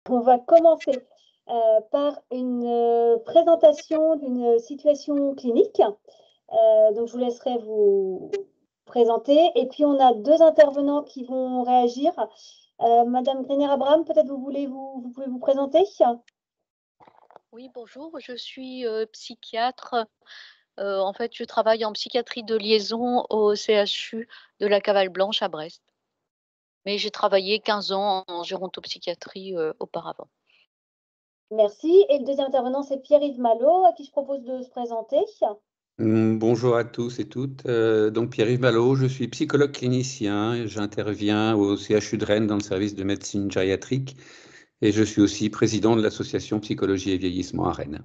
On va commencer par une présentation d'une situation clinique. Donc, je vous laisserai vous présenter. Et puis, on a deux intervenants qui vont réagir. Madame Grenier-Abraham, peut-être vous pouvez vous présenter? Oui, bonjour, je suis psychiatre. En fait, je travaille en psychiatrie de liaison au CHU de la Cavale-Blanche à Brest. Mais j'ai travaillé 15 ans en gérontopsychiatrie auparavant. Merci. Et le deuxième intervenant, c'est Pierre-Yves Malo, à qui je propose de se présenter. Bonjour à tous et toutes. Donc Pierre-Yves Malo, je suis psychologue clinicien et j'interviens au CHU de Rennes dans le service de médecine gériatrique et je suis aussi président de l'association Psychologie et Vieillissement à Rennes.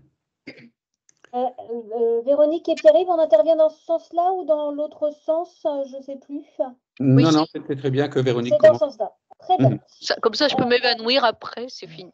Véronique et Pierre-Yves, on intervient dans ce sens-là ou dans l'autre sens? Je ne sais plus. Non, non, c'est très bien que Véronique C'est dans ce commence. sens-là. Très bien. Comme ça, je peux m'évanouir après, c'est fini.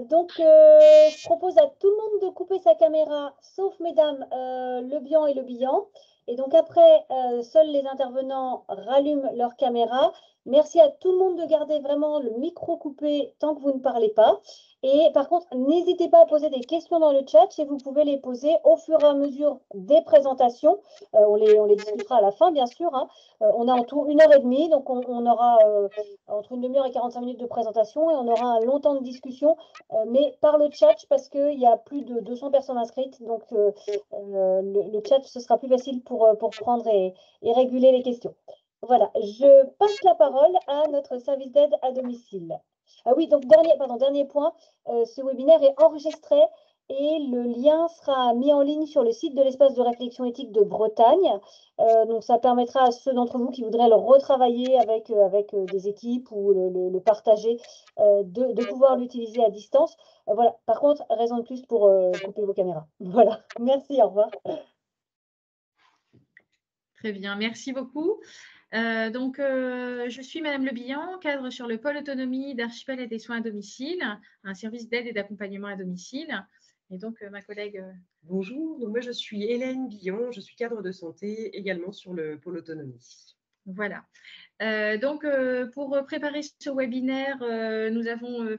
Donc, je propose à tout le monde de couper sa caméra, sauf mesdames, Le Bihan et Le Bihan. Et donc après, seuls les intervenants rallument leur caméra. Merci à tout le monde de garder vraiment le micro coupé tant que vous ne parlez pas. Et par contre, n'hésitez pas à poser des questions dans le chat et vous pouvez les poser au fur et à mesure des présentations. On les discutera à la fin, bien sûr, hein. On a en tout 1h30, donc on aura entre une demi-heure et 45 minutes de présentation et on aura un long temps de discussion, mais par le chat parce qu'il y a plus de 200 personnes inscrites, donc le chat, ce sera plus facile pour prendre et réguler les questions. Voilà, je passe la parole à notre service d'aide à domicile. Ah oui, donc dernier point, ce webinaire est enregistré et le lien sera mis en ligne sur le site de l'espace de réflexion éthique de Bretagne. Donc, ça permettra à ceux d'entre vous qui voudraient le retravailler avec des équipes ou le partager, de pouvoir l'utiliser à distance. Voilà. Par contre, raison de plus pour couper vos caméras. Voilà. Merci, au revoir. Très bien, merci beaucoup. Je suis Madame Le Bihan, cadre sur le pôle autonomie d'Archipel et des soins à domicile, un service d'aide et d'accompagnement à domicile. Et donc, ma collègue… Bonjour, donc moi je suis Hélène Bihan, je suis cadre de santé également sur le pôle autonomie. Voilà. Pour préparer ce webinaire, nous avons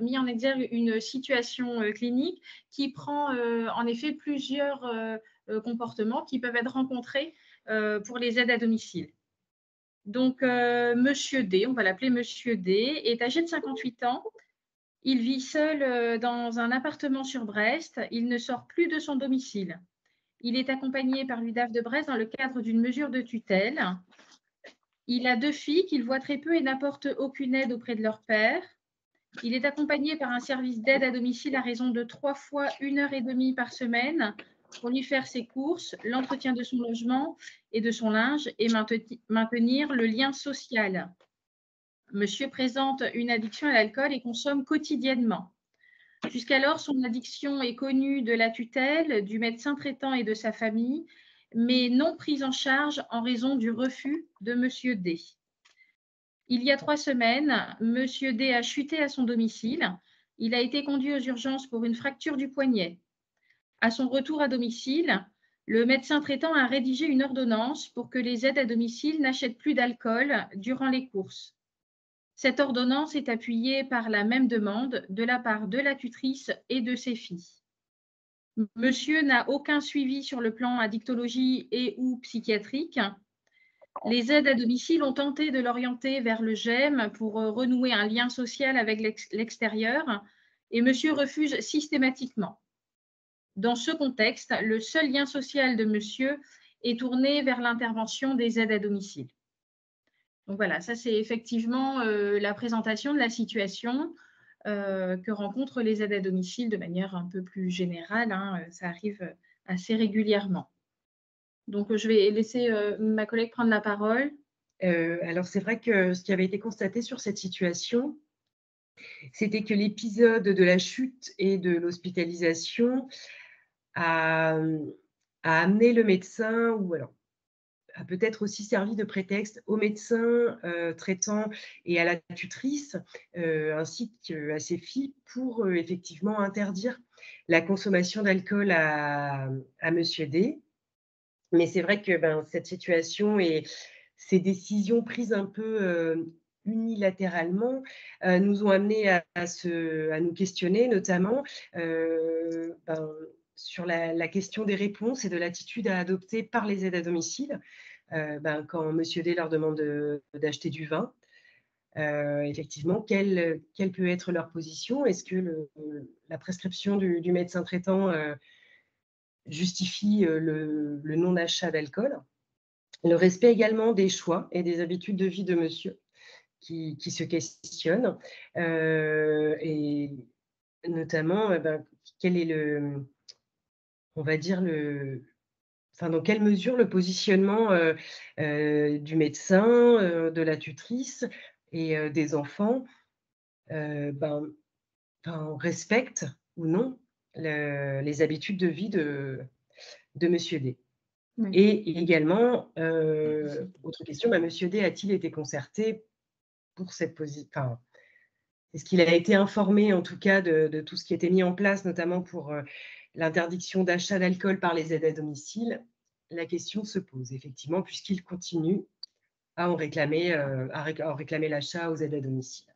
mis en exergue une situation clinique qui prend en effet plusieurs comportements qui peuvent être rencontrés pour les aides à domicile. Donc, Monsieur D, on va l'appeler Monsieur D, est âgé de 58 ans. Il vit seul dans un appartement sur Brest. Il ne sort plus de son domicile. Il est accompagné par l'UDAF de Brest dans le cadre d'une mesure de tutelle. Il a 2 filles qu'il voit très peu et n'apporte aucune aide auprès de leur père. Il est accompagné par un service d'aide à domicile à raison de 3 fois 1h30 par semaine pour lui faire ses courses, l'entretien de son logement et de son linge et maintenir le lien social. Monsieur présente une addiction à l'alcool et consomme quotidiennement. Jusqu'alors, son addiction est connue de la tutelle, du médecin traitant et de sa famille, mais non prise en charge en raison du refus de Monsieur D. Il y a 3 semaines, Monsieur D a chuté à son domicile. Il a été conduit aux urgences pour une fracture du poignet. À son retour à domicile, le médecin traitant a rédigé une ordonnance pour que les aides à domicile n'achètent plus d'alcool durant les courses. Cette ordonnance est appuyée par la même demande de la part de la tutrice et de ses filles. Monsieur n'a aucun suivi sur le plan addictologie et ou psychiatrique. Les aides à domicile ont tenté de l'orienter vers le GEM pour renouer un lien social avec l'extérieur et monsieur refuse systématiquement. Dans ce contexte, le seul lien social de monsieur est tourné vers l'intervention des aides à domicile. Donc voilà, ça c'est effectivement la présentation de la situation que rencontrent les aides à domicile de manière un peu plus générale, hein, ça arrive assez régulièrement. Donc je vais laisser ma collègue prendre la parole. Alors c'est vrai que ce qui avait été constaté sur cette situation, c'était que l'épisode de la chute et de l'hospitalisation a amené le médecin, ou alors a peut-être aussi servi de prétexte au médecin traitant et à la tutrice, ainsi qu'à ses filles, pour effectivement interdire la consommation d'alcool à Monsieur D. Mais c'est vrai que cette situation et ces décisions prises un peu unilatéralement, nous ont amenés à nous questionner, notamment sur la question des réponses et de l'attitude à adopter par les aides à domicile. Quand Monsieur D leur demande d'acheter du vin, effectivement, quelle peut être leur position? Est-ce que la prescription du médecin traitant justifie le non-achat d'alcool? Le respect également des choix et des habitudes de vie de monsieur qui se questionnent, et notamment, quel est on va dire dans quelle mesure le positionnement du médecin, de la tutrice et des enfants respecte ou non les habitudes de vie de Monsieur D. Oui. Et également, autre question, Monsieur D a-t-il été concerté pour cette position? Est-ce qu'il a été informé en tout cas de tout ce qui était mis en place, notamment pour l'interdiction d'achat d'alcool par les aides à domicile? La question se pose effectivement, puisqu'il continue à en réclamer l'achat aux aides à domicile.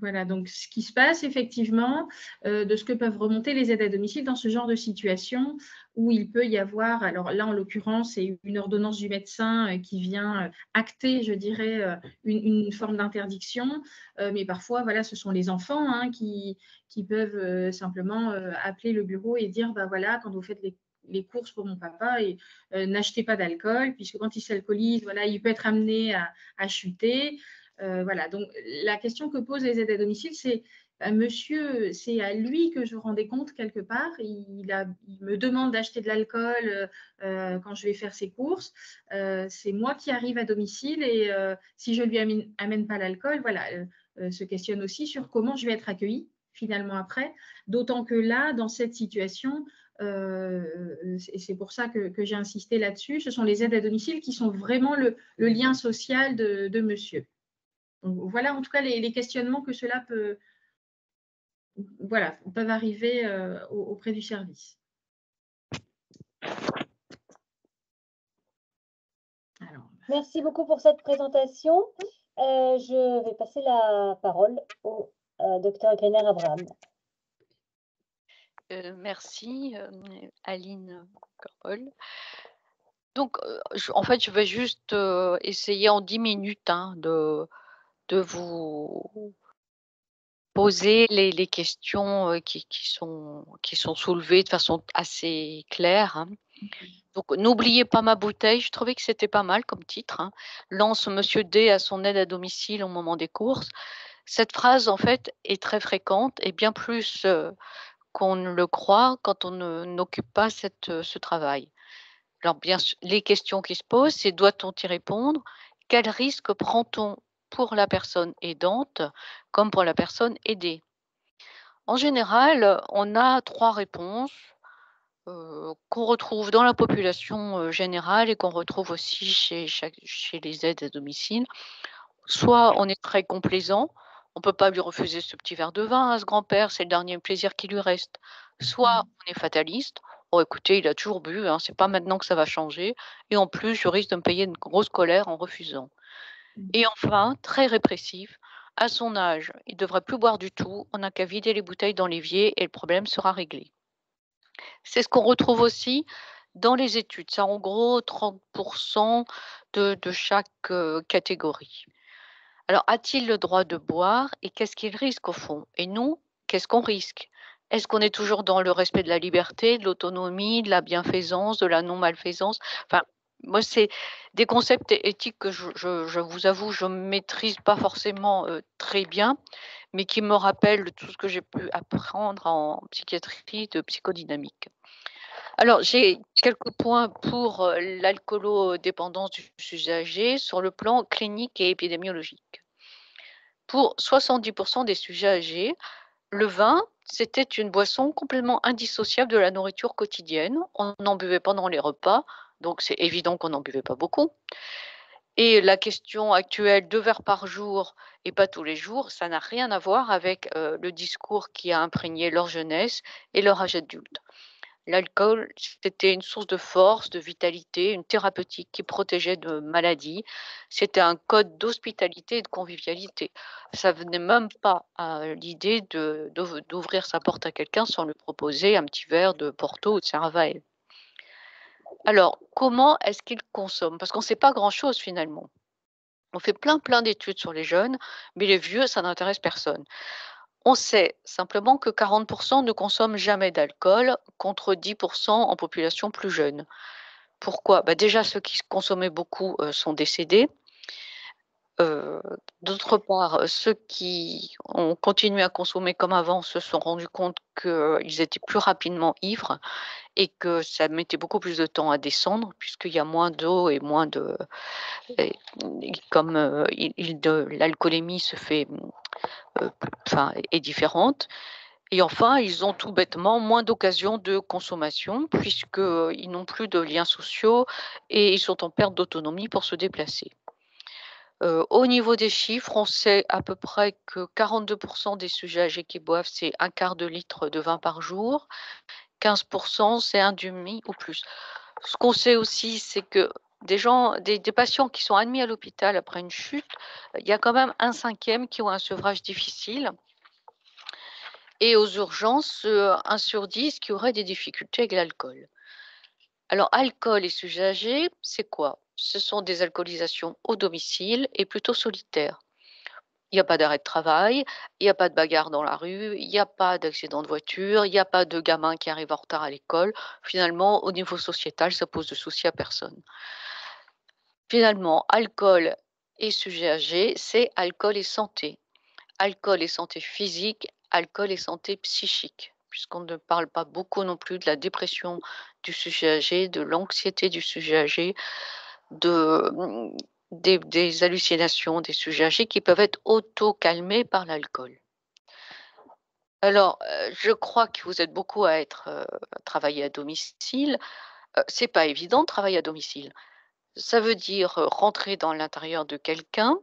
Voilà, donc ce qui se passe effectivement, de ce que peuvent remonter les aides à domicile dans ce genre de situation où il peut y avoir, alors là en l'occurrence, c'est une ordonnance du médecin qui vient acter, je dirais, une forme d'interdiction, mais parfois, voilà, ce sont les enfants hein, qui peuvent simplement appeler le bureau et dire, voilà, quand vous faites les courses pour mon papa et n'achetez pas d'alcool, puisque quand il s'alcoolise, voilà, il peut être amené à chuter. Voilà, donc la question que posent les aides à domicile, c'est monsieur, c'est à lui que je rendais compte quelque part. Il me demande d'acheter de l'alcool quand je vais faire ses courses. C'est moi qui arrive à domicile et si je lui amène pas l'alcool, voilà, se questionne aussi sur comment je vais être accueillie finalement après. D'autant que là, dans cette situation, c'est pour ça que j'ai insisté là-dessus, ce sont les aides à domicile qui sont vraiment le lien social de monsieur. Donc, voilà en tout cas les questionnements que cela peuvent arriver auprès du service. Alors. Merci beaucoup pour cette présentation. Je vais passer la parole au docteur Greiner-Abraham. Merci, Aline Corpol. Donc, en fait, je vais juste essayer en 10 minutes hein, de vous poser les questions qui sont soulevées de façon assez claire. Hein. Donc, n'oubliez pas ma bouteille. Je trouvais que c'était pas mal comme titre. Hein. Lance Monsieur D à son aide à domicile au moment des courses. Cette phrase, en fait, est très fréquente et bien plus qu'on ne le croit quand on n'occupe pas ce travail. Alors, bien sûr, les questions qui se posent, c'est doit-on y répondre? Quel risque prend-on pour la personne aidante comme pour la personne aidée? En général, on a 3 réponses qu'on retrouve dans la population générale et qu'on retrouve aussi chez les aides à domicile. Soit on est très complaisant, on ne peut pas lui refuser ce petit verre de vin à ce grand-père, c'est le dernier plaisir qui lui reste. Soit on est fataliste, oh écoutez, il a toujours bu, hein, c'est pas maintenant que ça va changer, et en plus je risque de me payer une grosse colère en refusant. Et enfin, très répressif, à son âge, il ne devrait plus boire du tout, on n'a qu'à vider les bouteilles dans l'évier et le problème sera réglé. C'est ce qu'on retrouve aussi dans les études, c'est en gros 30% de chaque catégorie. Alors, a-t-il le droit de boire et qu'est-ce qu'il risque au fond? Et nous, qu'est-ce qu'on risque? Est-ce qu'on est toujours dans le respect de la liberté, de l'autonomie, de la bienfaisance, de la non-malfaisance? Enfin, moi, c'est des concepts éthiques que je vous avoue, je ne maîtrise pas forcément très bien, mais qui me rappellent tout ce que j'ai pu apprendre en psychiatrie de psychodynamique. Alors, j'ai quelques points pour l'alcoolodépendance du usager sur le plan clinique et épidémiologique. Pour 70% des sujets âgés, le vin, c'était une boisson complètement indissociable de la nourriture quotidienne. On en buvait pendant les repas, donc c'est évident qu'on n'en buvait pas beaucoup. Et la question actuelle, 2 verres par jour et pas tous les jours, ça n'a rien à voir avec le discours qui a imprégné leur jeunesse et leur âge adulte. L'alcool, c'était une source de force, de vitalité, une thérapeutique qui protégeait de maladies. C'était un code d'hospitalité et de convivialité. Ça venait même pas à l'idée d'ouvrir sa porte à quelqu'un sans lui proposer un petit verre de Porto ou de Serravalle. Alors, comment est-ce qu'ils consomment? Parce qu'on ne sait pas grand-chose finalement. On fait plein d'études sur les jeunes, mais les vieux, ça n'intéresse personne. On sait simplement que 40% ne consomment jamais d'alcool, contre 10% en population plus jeune. Pourquoi? Bah, déjà, ceux qui consommaient beaucoup sont décédés. D'autre part, ceux qui ont continué à consommer comme avant se sont rendus compte qu'ils étaient plus rapidement ivres et que ça mettait beaucoup plus de temps à descendre puisqu'il y a moins d'eau et moins de et comme, l'alcoolémie se fait, enfin, est différente. Et enfin, ils ont tout bêtement moins d'occasions de consommation puisqu'ils n'ont plus de liens sociaux et ils sont en perte d'autonomie pour se déplacer. Au niveau des chiffres, on sait à peu près que 42% des sujets âgés qui boivent, c'est 1/4 de litre de vin par jour. 15%, c'est 1,5 ou plus. Ce qu'on sait aussi, c'est que des patients qui sont admis à l'hôpital après une chute, il y a quand même 1/5 qui ont un sevrage difficile et aux urgences, 1 sur 10 qui auraient des difficultés avec l'alcool. Alors alcool et sujets âgés, c'est quoi? Ce sont des alcoolisations au domicile et plutôt solitaires. Il y a pas d'arrêt de travail, il y a pas de bagarre dans la rue, il y a pas d'accident de voiture, il y a pas de gamin qui arrive en retard à l'école. Finalement, au niveau sociétal, ça pose de souci à personne. Finalement, alcool et sujets âgés, c'est alcool et santé. Alcool et santé physique, alcool et santé psychique, puisqu'on ne parle pas beaucoup non plus de la dépression du sujet âgé, de l'anxiété du sujet âgé, de, des hallucinations des sujets âgés qui peuvent être auto-calmés par l'alcool. Alors, je crois que vous êtes beaucoup à travailler à domicile. C'est pas évident de travailler à domicile. Ça veut dire, rentrer dans l'intérieur de quelqu'un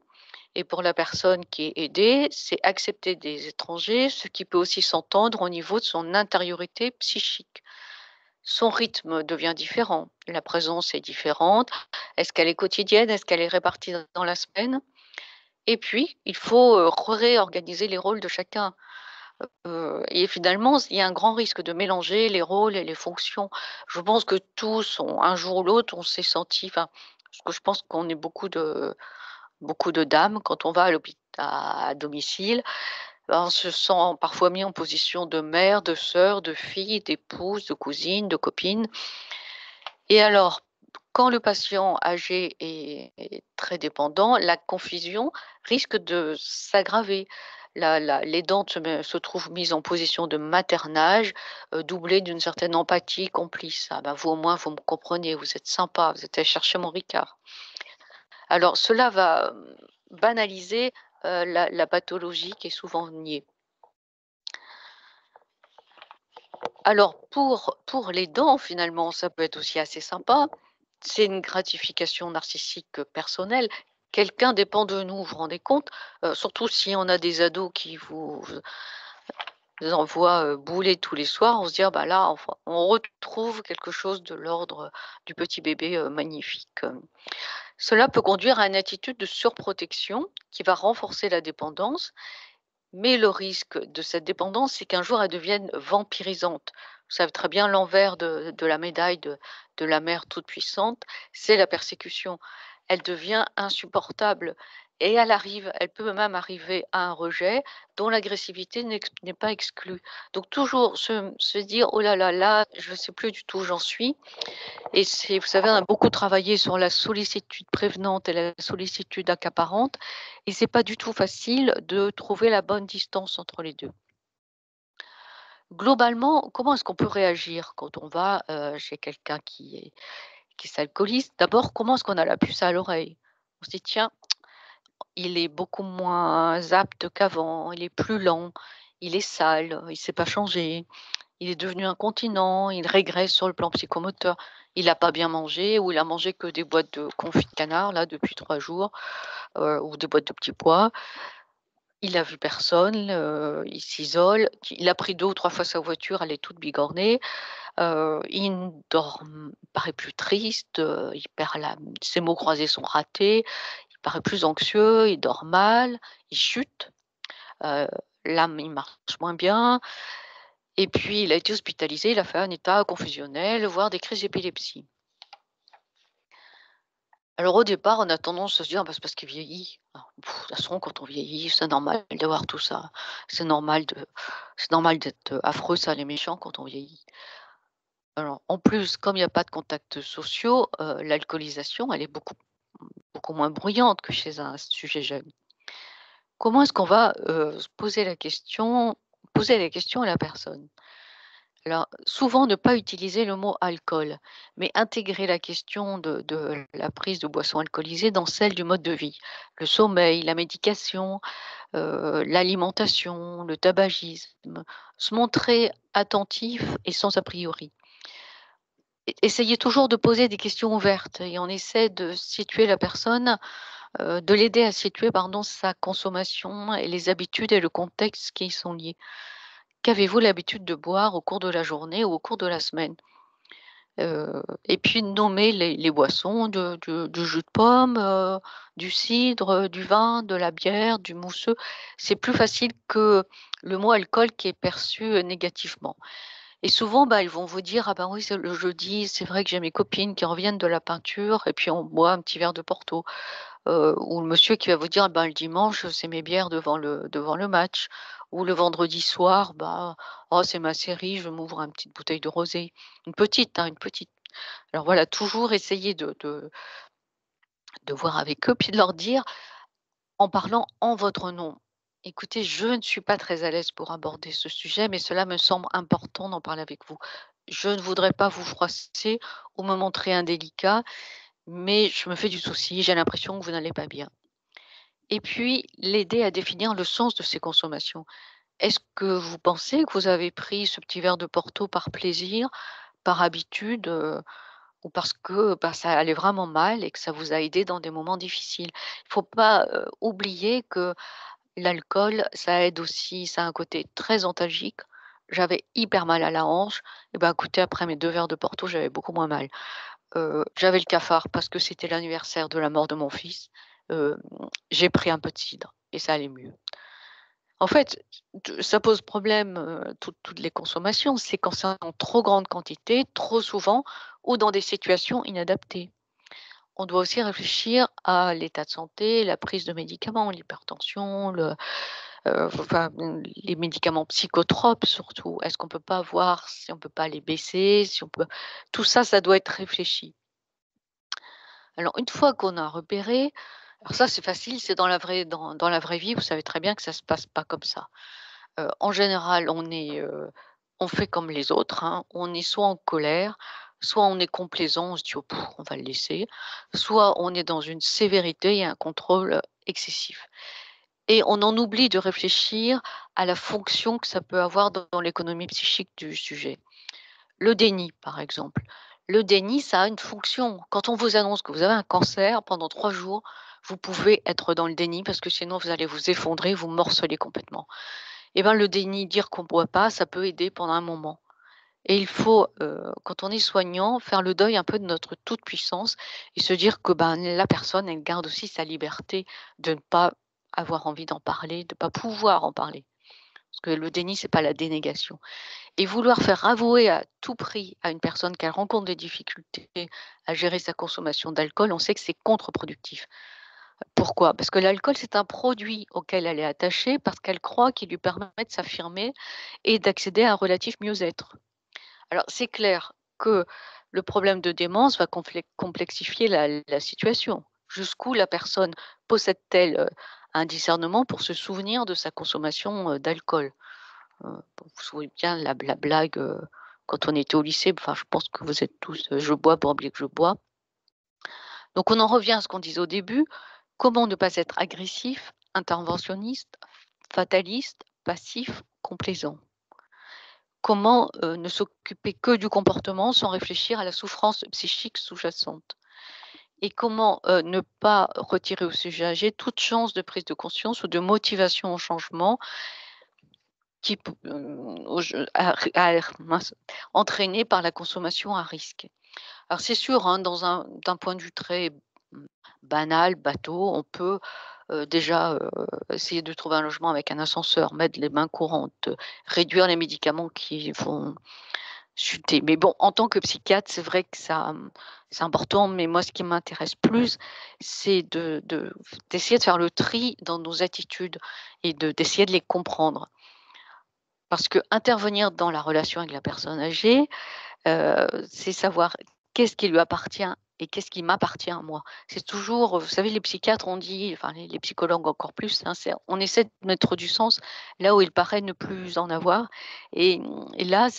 et pour la personne qui est aidée, c'est accepter des étrangers, ce qui peut aussi s'entendre au niveau de son intériorité psychique. Son rythme devient différent, la présence est différente. Est-ce qu'elle est quotidienne? Est-ce qu'elle est répartie dans la semaine? Et puis, il faut, réorganiser les rôles de chacun. Et finalement, il y a un grand risque de mélanger les rôles et les fonctions. Je pense que tous, un jour ou l'autre, on s'est senti, enfin, parce que je pense qu'on est beaucoup de dames quand on va à domicile, ben, on se sent parfois mis en position de mère, de sœur, de fille, d'épouse, de cousine, de copine. Et alors, quand le patient âgé est très dépendant, la confusion risque de s'aggraver. L'aidante se trouve mise en position de maternage, doublée d'une certaine empathie complice. Ah ben, vous au moins, vous me comprenez, vous êtes sympa, vous êtes allé chercher mon Ricard. Alors cela va, banaliser, la pathologie qui est souvent niée. Alors pour les dents, finalement, ça peut être aussi assez sympa. C'est une gratification narcissique, personnelle. Quelqu'un dépend de nous, vous vous rendez compte? Surtout si on a des ados qui vous envoient, bouler tous les soirs, on se dit: «Ah bah là, enfin, on retrouve quelque chose de l'ordre, du petit bébé, magnifique». Cela peut conduire à une attitude de surprotection qui va renforcer la dépendance, mais le risque de cette dépendance, c'est qu'un jour elle devienne vampirisante. Vous savez très bien l'envers de la médaille de la mère toute puissante, c'est la persécution. Elle devient insupportable et elle peut même arriver à un rejet dont l'agressivité n'est pas exclue. Donc toujours se dire: «Oh là là, là, je ne sais plus du tout où j'en suis». Et vous savez, on a beaucoup travaillé sur la sollicitude prévenante et la sollicitude accaparante et c'est pas du tout facile de trouver la bonne distance entre les 2. Globalement, comment est-ce qu'on peut réagir quand on va, chez quelqu'un qui s'alcoolise? D'abord, comment est-ce qu'on a la puce à l'oreille? On se dit: «Tiens, il est beaucoup moins apte qu'avant, il est plus lent, il est sale, il s'est pas changé». Il est devenu incontinent, il régresse sur le plan psychomoteur. Il n'a pas bien mangé ou il a mangé que des boîtes de confit de canard là depuis 3 jours, ou des boîtes de petits pois. Il a vu personne, il s'isole, il a pris 2 ou 3 fois sa voiture, elle est toute bigornée, il ne dort paraît plus triste, il perd la ses mots croisés sont ratés, il paraît plus anxieux, il dort mal, il chute, heu, l'âme il marche moins bien et puis il a été hospitalisé, il a fait un état confusionnel, voire des crises d'épilepsie. Alors au départ, on a tendance à se dire: «Ah bah, c'est parce qu'il vieillit». Alors, de toute façon, quand on vieillit, c'est normal d'avoir tout ça. C'est normal de c'est normal d'être, affreux, sale et méchant quand on vieillit. Alors en plus, comme il y a pas de contacts sociaux, l'alcoolisation, elle est beaucoup moins bruyante que chez un sujet jeune. Comment est-ce qu'on va, se poser la question à la personne? Alors, souvent, ne pas utiliser le mot alcool, mais intégrer la question de la prise de boissons alcoolisées dans celle du mode de vie. Le sommeil, la médication, l'alimentation, le tabagisme. Se montrer attentif et sans a priori. Essayez toujours de poser des questions ouvertes et on essaie de situer la personne, de l'aider à situer, pardon, sa consommation et les habitudes et le contexte qui y sont liés. Qu'avez-vous l'habitude de boire au cours de la journée ou au cours de la semaine? Et puis nommer les boissons, du jus de pomme, du cidre, du vin, de la bière, du mousseux. C'est plus facile que le mot alcool qui est perçu, négativement et souvent, bah, ils vont vous dire: «Ah ben oui, c'est le jeudi, c'est vrai que j'ai mes copines qui reviennent de la peinture et puis on boit un petit verre de porto». Ou le monsieur qui va vous dire: «Ah ben, le dimanche, c'est mes bières devant le match» ou le vendredi soir, bah: «Oh, c'est ma série, je m'ouvre une petite bouteille de rosé». Une petite, hein, une petite. Alors voilà, toujours essayer de voir avec eux, puis de leur dire en parlant en votre nom: «Écoutez, je ne suis pas très à l'aise pour aborder ce sujet, mais cela me semble important d'en parler avec vous. Je ne voudrais pas vous froisser ou me montrer indélicat, mais je me fais du souci, j'ai l'impression que vous n'allez pas bien». Et puis l'aider à définir le sens de ses consommations. Est-ce que vous pensez que vous avez pris ce petit verre de Porto par plaisir, par habitude, ou parce que, bah, ça allait vraiment mal et que ça vous a aidé dans des moments difficiles? Il faut pas, oublier que l'alcool, ça aide aussi, ça a un côté très antalgique. J'avais hyper mal à la hanche et ben, écoutez, après mes 2 verres de Porto, j'avais beaucoup moins mal. J'avais le cafard parce que c'était l'anniversaire de la mort de mon fils. Hem, j'ai pris un peu de cidre et ça allait mieux. En fait, ça pose problème, toutes les consommations, c'est quand c'est en trop grande quantité, trop souvent ou dans des situations inadaptées. On doit aussi réfléchir à l'état de santé, la prise de médicaments, l'hypertension, les médicaments psychotropes surtout. Est-ce qu'on peut pas voir si on peut pas les baisser, si on peut tout ça, ça doit être réfléchi. Alors une fois qu'on a repéré, alors ça c'est facile, c'est dans la vraie vie, vous savez très bien que ça se passe pas comme ça. En général, on fait comme les autres, hein. On est soit en colère, soit on est complaisant, on se dit: «Oh pff, on va le laisser», soit on est dans une sévérité et un contrôle, excessif et on en oublie de réfléchir à la fonction que ça peut avoir dans l'économie psychique du sujet. Le déni, par exemple. Le déni, ça a une fonction. Quand on vous annonce que vous avez un cancer, pendant 3 jours, vous pouvez être dans le déni parce que sinon vous allez vous effondrer, vous morceler complètement. Et ben, le déni, dire qu'on ne boit pas, ça peut aider pendant un moment. Et il faut, quand on est soignant, faire le deuil un peu de notre toute-puissance et se dire que, ben, la personne, elle garde aussi sa liberté de ne pas avoir envie d'en parler, de ne pas pouvoir en parler. Parce que le déni, c'est pas la dénégation. Et vouloir faire avouer à tout prix à une personne qu'elle rencontre des difficultés à gérer sa consommation d'alcool, on sait que c'est contre-productif. Pourquoi? Parce que l'alcool, c'est un produit auquel elle est attachée parce qu'elle croit qu'il lui permet de s'affirmer et d'accéder à un relatif mieux-être. Alors, c'est clair que le problème de démence va complexifier la situation. Jusqu'où la personne possède-t-elle un discernement pour se souvenir de sa consommation d'alcool? Bon, vous vous souvenez bien la blague quand on était au lycée, enfin, je pense que vous êtes tous je bois pour oublier que je bois. Donc, on en revient à ce qu'on disait au début. Comment ne pas être agressif, interventionniste, fataliste, passif, complaisant? Comment, ne s'occuper que du comportement sans réfléchir à la souffrance psychique sous-jacente? et comment ne pas retirer au sujet âgé toute chance de prise de conscience ou de motivation au changement qui entraîné par la consommation à risque. Alors c'est sûr, hein, d'un point de vue très banal, bateau, on peut déjà essayer de trouver un logement avec un ascenseur, mettre les mains courantes, réduire les médicaments qui vont chuter. Mais bon, en tant que psychiatre, c'est vrai que ça, c'est important, mais moi, ce qui m'intéresse plus, c'est d'essayer de faire le tri dans nos attitudes et d'essayer de les comprendre. Parce que intervenir dans la relation avec la personne âgée, c'est savoir qu'est-ce qui lui appartient et qu'est-ce qui m'appartient à moi. C'est toujours, vous savez, les psychiatres ont dit, enfin les psychologues encore plus, hein, on essaie de mettre du sens là où il paraît ne plus en avoir. Et là,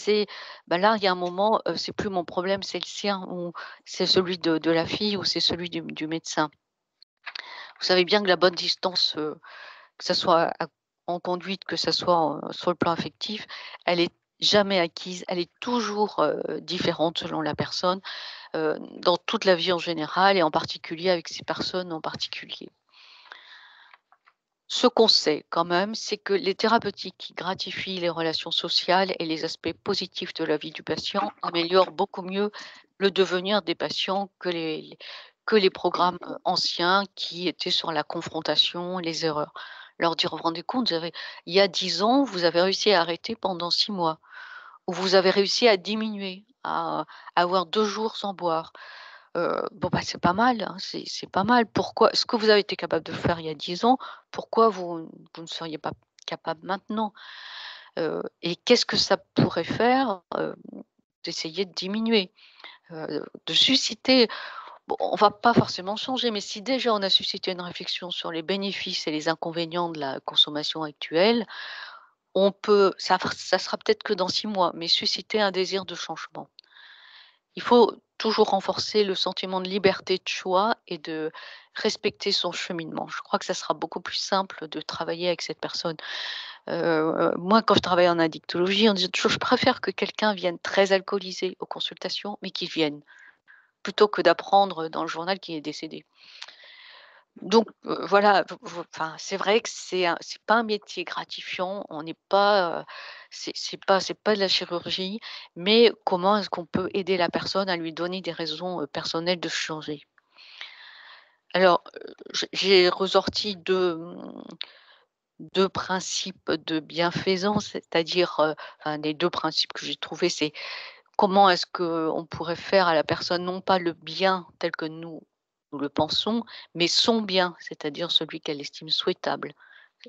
là, il y a un moment, c'est plus mon problème, c'est le sien, ou c'est celui de la fille, ou c'est celui du médecin. Vous savez bien que la bonne distance, que ça soit en conduite, que ça soit sur le plan affectif, elle est jamais acquise, elle est toujours différente selon la personne, dans toute la vie en général et en particulier avec ces personnes en particulier. Ce qu'on sait quand même, c'est que les thérapeutiques qui gratifient les relations sociales et les aspects positifs de la vie du patient améliorent beaucoup mieux le devenir des patients que les programmes anciens qui étaient sur la confrontation, les erreurs. Leur dire, vous vous rendez compte, il y a 10 ans, vous avez réussi à arrêter pendant 6 mois, ou vous avez réussi à diminuer, à avoir 2 jours sans boire. Bon, bah, c'est pas mal, hein, c'est pas mal. Pourquoi ce que vous avez été capable de faire il y a 10 ans, pourquoi vous ne seriez pas capable maintenant? Et qu'est-ce que ça pourrait faire, d'essayer de diminuer, de susciter, bon, on va pas forcément changer, mais si déjà on a suscité une réflexion sur les bénéfices et les inconvénients de la consommation actuelle, on peut ça sera peut-être que dans 6 mois, mais susciter un désir de changement. Il faut toujours renforcer le sentiment de liberté de choix et de respecter son cheminement. Je crois que ça sera beaucoup plus simple de travailler avec cette personne. Moi, quand je travaille en addictologie, on disait toujours: «Je préfère que quelqu'un vienne très alcoolisé aux consultations, mais qu'il vienne, plutôt que d'apprendre dans le journal qu'il est décédé». Donc voilà, enfin, c'est vrai que c'est pas un métier gratifiant, on n'est pas, c'est pas de la chirurgie, mais comment est-ce qu'on peut aider la personne à lui donner des raisons, personnelles de changer? Alors, j'ai ressorti 2 principes de bienfaisance, c'est-à-dire, enfin les 2 principes que j'ai trouvés, c'est comment est-ce qu'on pourrait faire à la personne non pas le bien tel que nous le pensons, mais son bien, c'est-à-dire celui qu'elle estime souhaitable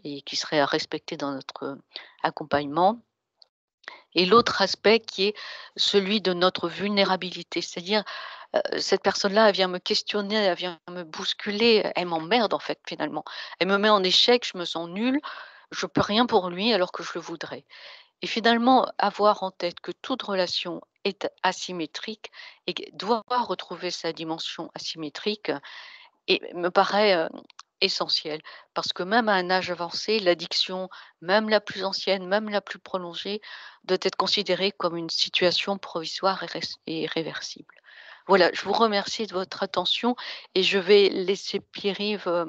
et qui serait à respecter dans notre accompagnement. Et l'autre aspect qui est celui de notre vulnérabilité, c'est-à-dire, cette personne-là, elle vient me questionner, elle vient me bousculer, elle m'emmerde en fait finalement. Elle me met en échec, je me sens nulle, je peux rien pour lui alors que je le voudrais. Et finalement, avoir en tête que toute relation est asymétrique et doit retrouver sa dimension asymétrique et me paraît, essentiel. Parce que même à un âge avancé, l'addiction, même la plus ancienne, même la plus prolongée, doit être considérée comme une situation provisoire et réversible. Voilà, je vous remercie de votre attention et je vais laisser Pierre-Yves,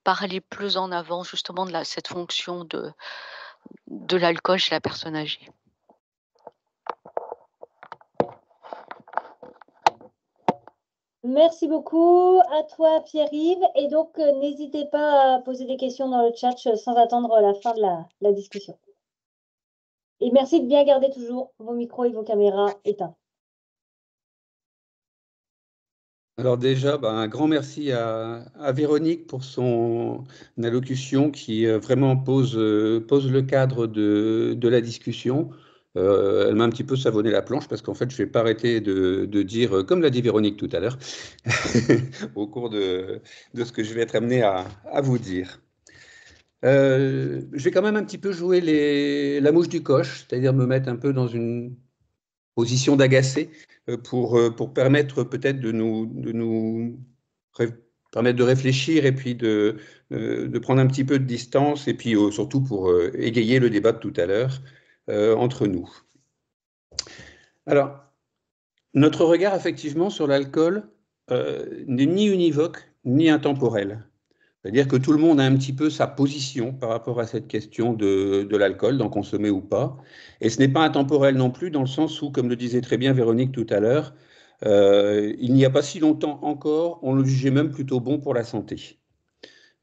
parler plus en avant justement de cette fonction de l'alcool chez la personne âgée. Merci beaucoup à toi, Pierre-Yves. Et donc, n'hésitez pas à poser des questions dans le chat sans attendre la fin de la discussion. Et merci de bien garder toujours vos micros et vos caméras éteints. Alors déjà, un grand merci à Véronique pour son allocution qui vraiment pose le cadre de la discussion. Elle m'a un petit peu savonné la planche parce qu'en fait, je ne vais pas arrêter de dire, comme l'a dit Véronique tout à l'heure, au cours de ce que je vais être amené à vous dire. Je vais quand même un petit peu jouer la mouche du coche, c'est-à-dire me mettre un peu dans une position d'agacé pour permettre peut-être de nous permettre de réfléchir et puis de prendre un petit peu de distance et puis surtout pour égayer le débat de tout à l'heure entre nous. Alors, notre regard effectivement sur l'alcool n'est ni univoque ni intemporel. C'est-à-dire que tout le monde a un petit peu sa position par rapport à cette question de l'alcool, d'en consommer ou pas. Et ce n'est pas intemporel non plus, dans le sens où, comme le disait très bien Véronique tout à l'heure, il n'y a pas si longtemps encore, on le jugeait même plutôt bon pour la santé.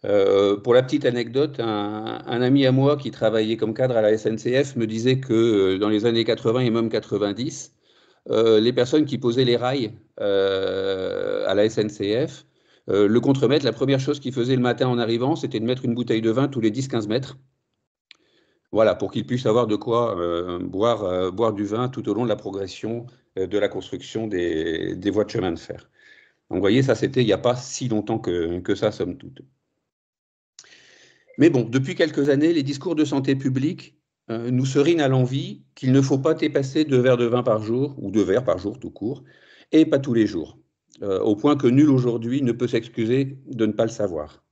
Pour la petite anecdote, un ami à moi qui travaillait comme cadre à la SNCF me disait que dans les années 80 et même 90, les personnes qui posaient les rails à la SNCF, le contremaître, la première chose qu'il faisait le matin en arrivant, c'était de mettre une bouteille de vin tous les 10-15 mètres. Voilà, pour qu'il puisse avoir de quoi boire du vin tout au long de la progression de la construction des voies de chemin de fer. Donc, vous voyez, ça, c'était il n'y a pas si longtemps que ça, somme toute. Mais bon, depuis quelques années, les discours de santé publique nous serinent à l'envi qu'il ne faut pas dépasser 2 verres de vin par jour, ou 2 verres par jour tout court, et pas tous les jours, au point que nul aujourd'hui ne peut s'excuser de ne pas le savoir.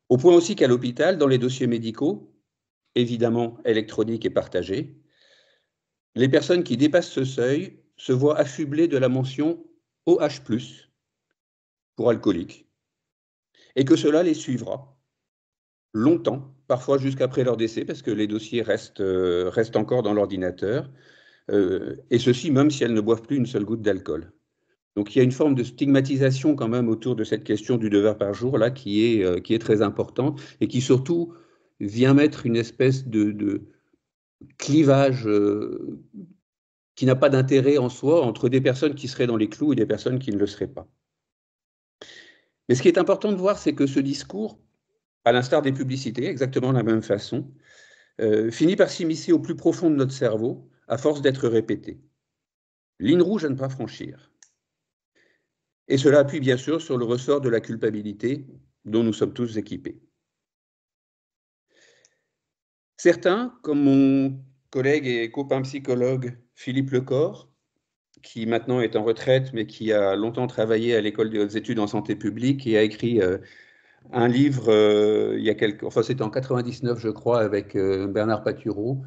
Au point aussi qu'à l'hôpital, dans les dossiers médicaux, évidemment électroniques et partagés, les personnes qui dépassent ce seuil se voient affublées de la mention OH+, pour alcoolique, et que cela les suivra longtemps, parfois jusqu'après leur décès, parce que les dossiers restent encore dans l'ordinateur, et ceci même si elles ne boivent plus une seule goutte d'alcool. Donc il y a une forme de stigmatisation quand même autour de cette question du 2 verres par jour, là, qui est très importante, et qui surtout vient mettre une espèce de clivage qui n'a pas d'intérêt en soi entre des personnes qui seraient dans les clous et des personnes qui ne le seraient pas. Mais ce qui est important de voir, c'est que ce discours, à l'instar des publicités, exactement de la même façon, finit par s'immiscer au plus profond de notre cerveau, à force d'être répété. Ligne rouge à ne pas franchir. Et cela appuie bien sûr sur le ressort de la culpabilité dont nous sommes tous équipés. Certains, comme mon collègue et copain psychologue Philippe Lecor, qui maintenant est en retraite, mais qui a longtemps travaillé à l'École des hautes études en santé publique et a écrit un livre, c'était en 99, je crois, avec Bernard Patureau,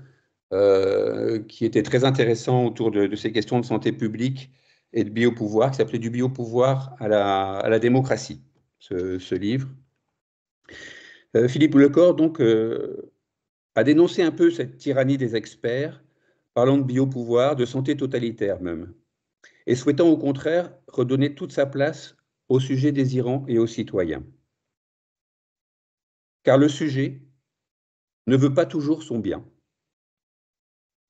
qui était très intéressant autour de ces questions de santé publique et de biopouvoir, qui s'appelait Du biopouvoir à la démocratie, ce livre. Philippe Lecor, donc, a dénoncé un peu cette tyrannie des experts, parlant de biopouvoir, de santé totalitaire même, et souhaitant au contraire redonner toute sa place aux sujets désirants et aux citoyens. Car le sujet ne veut pas toujours son bien.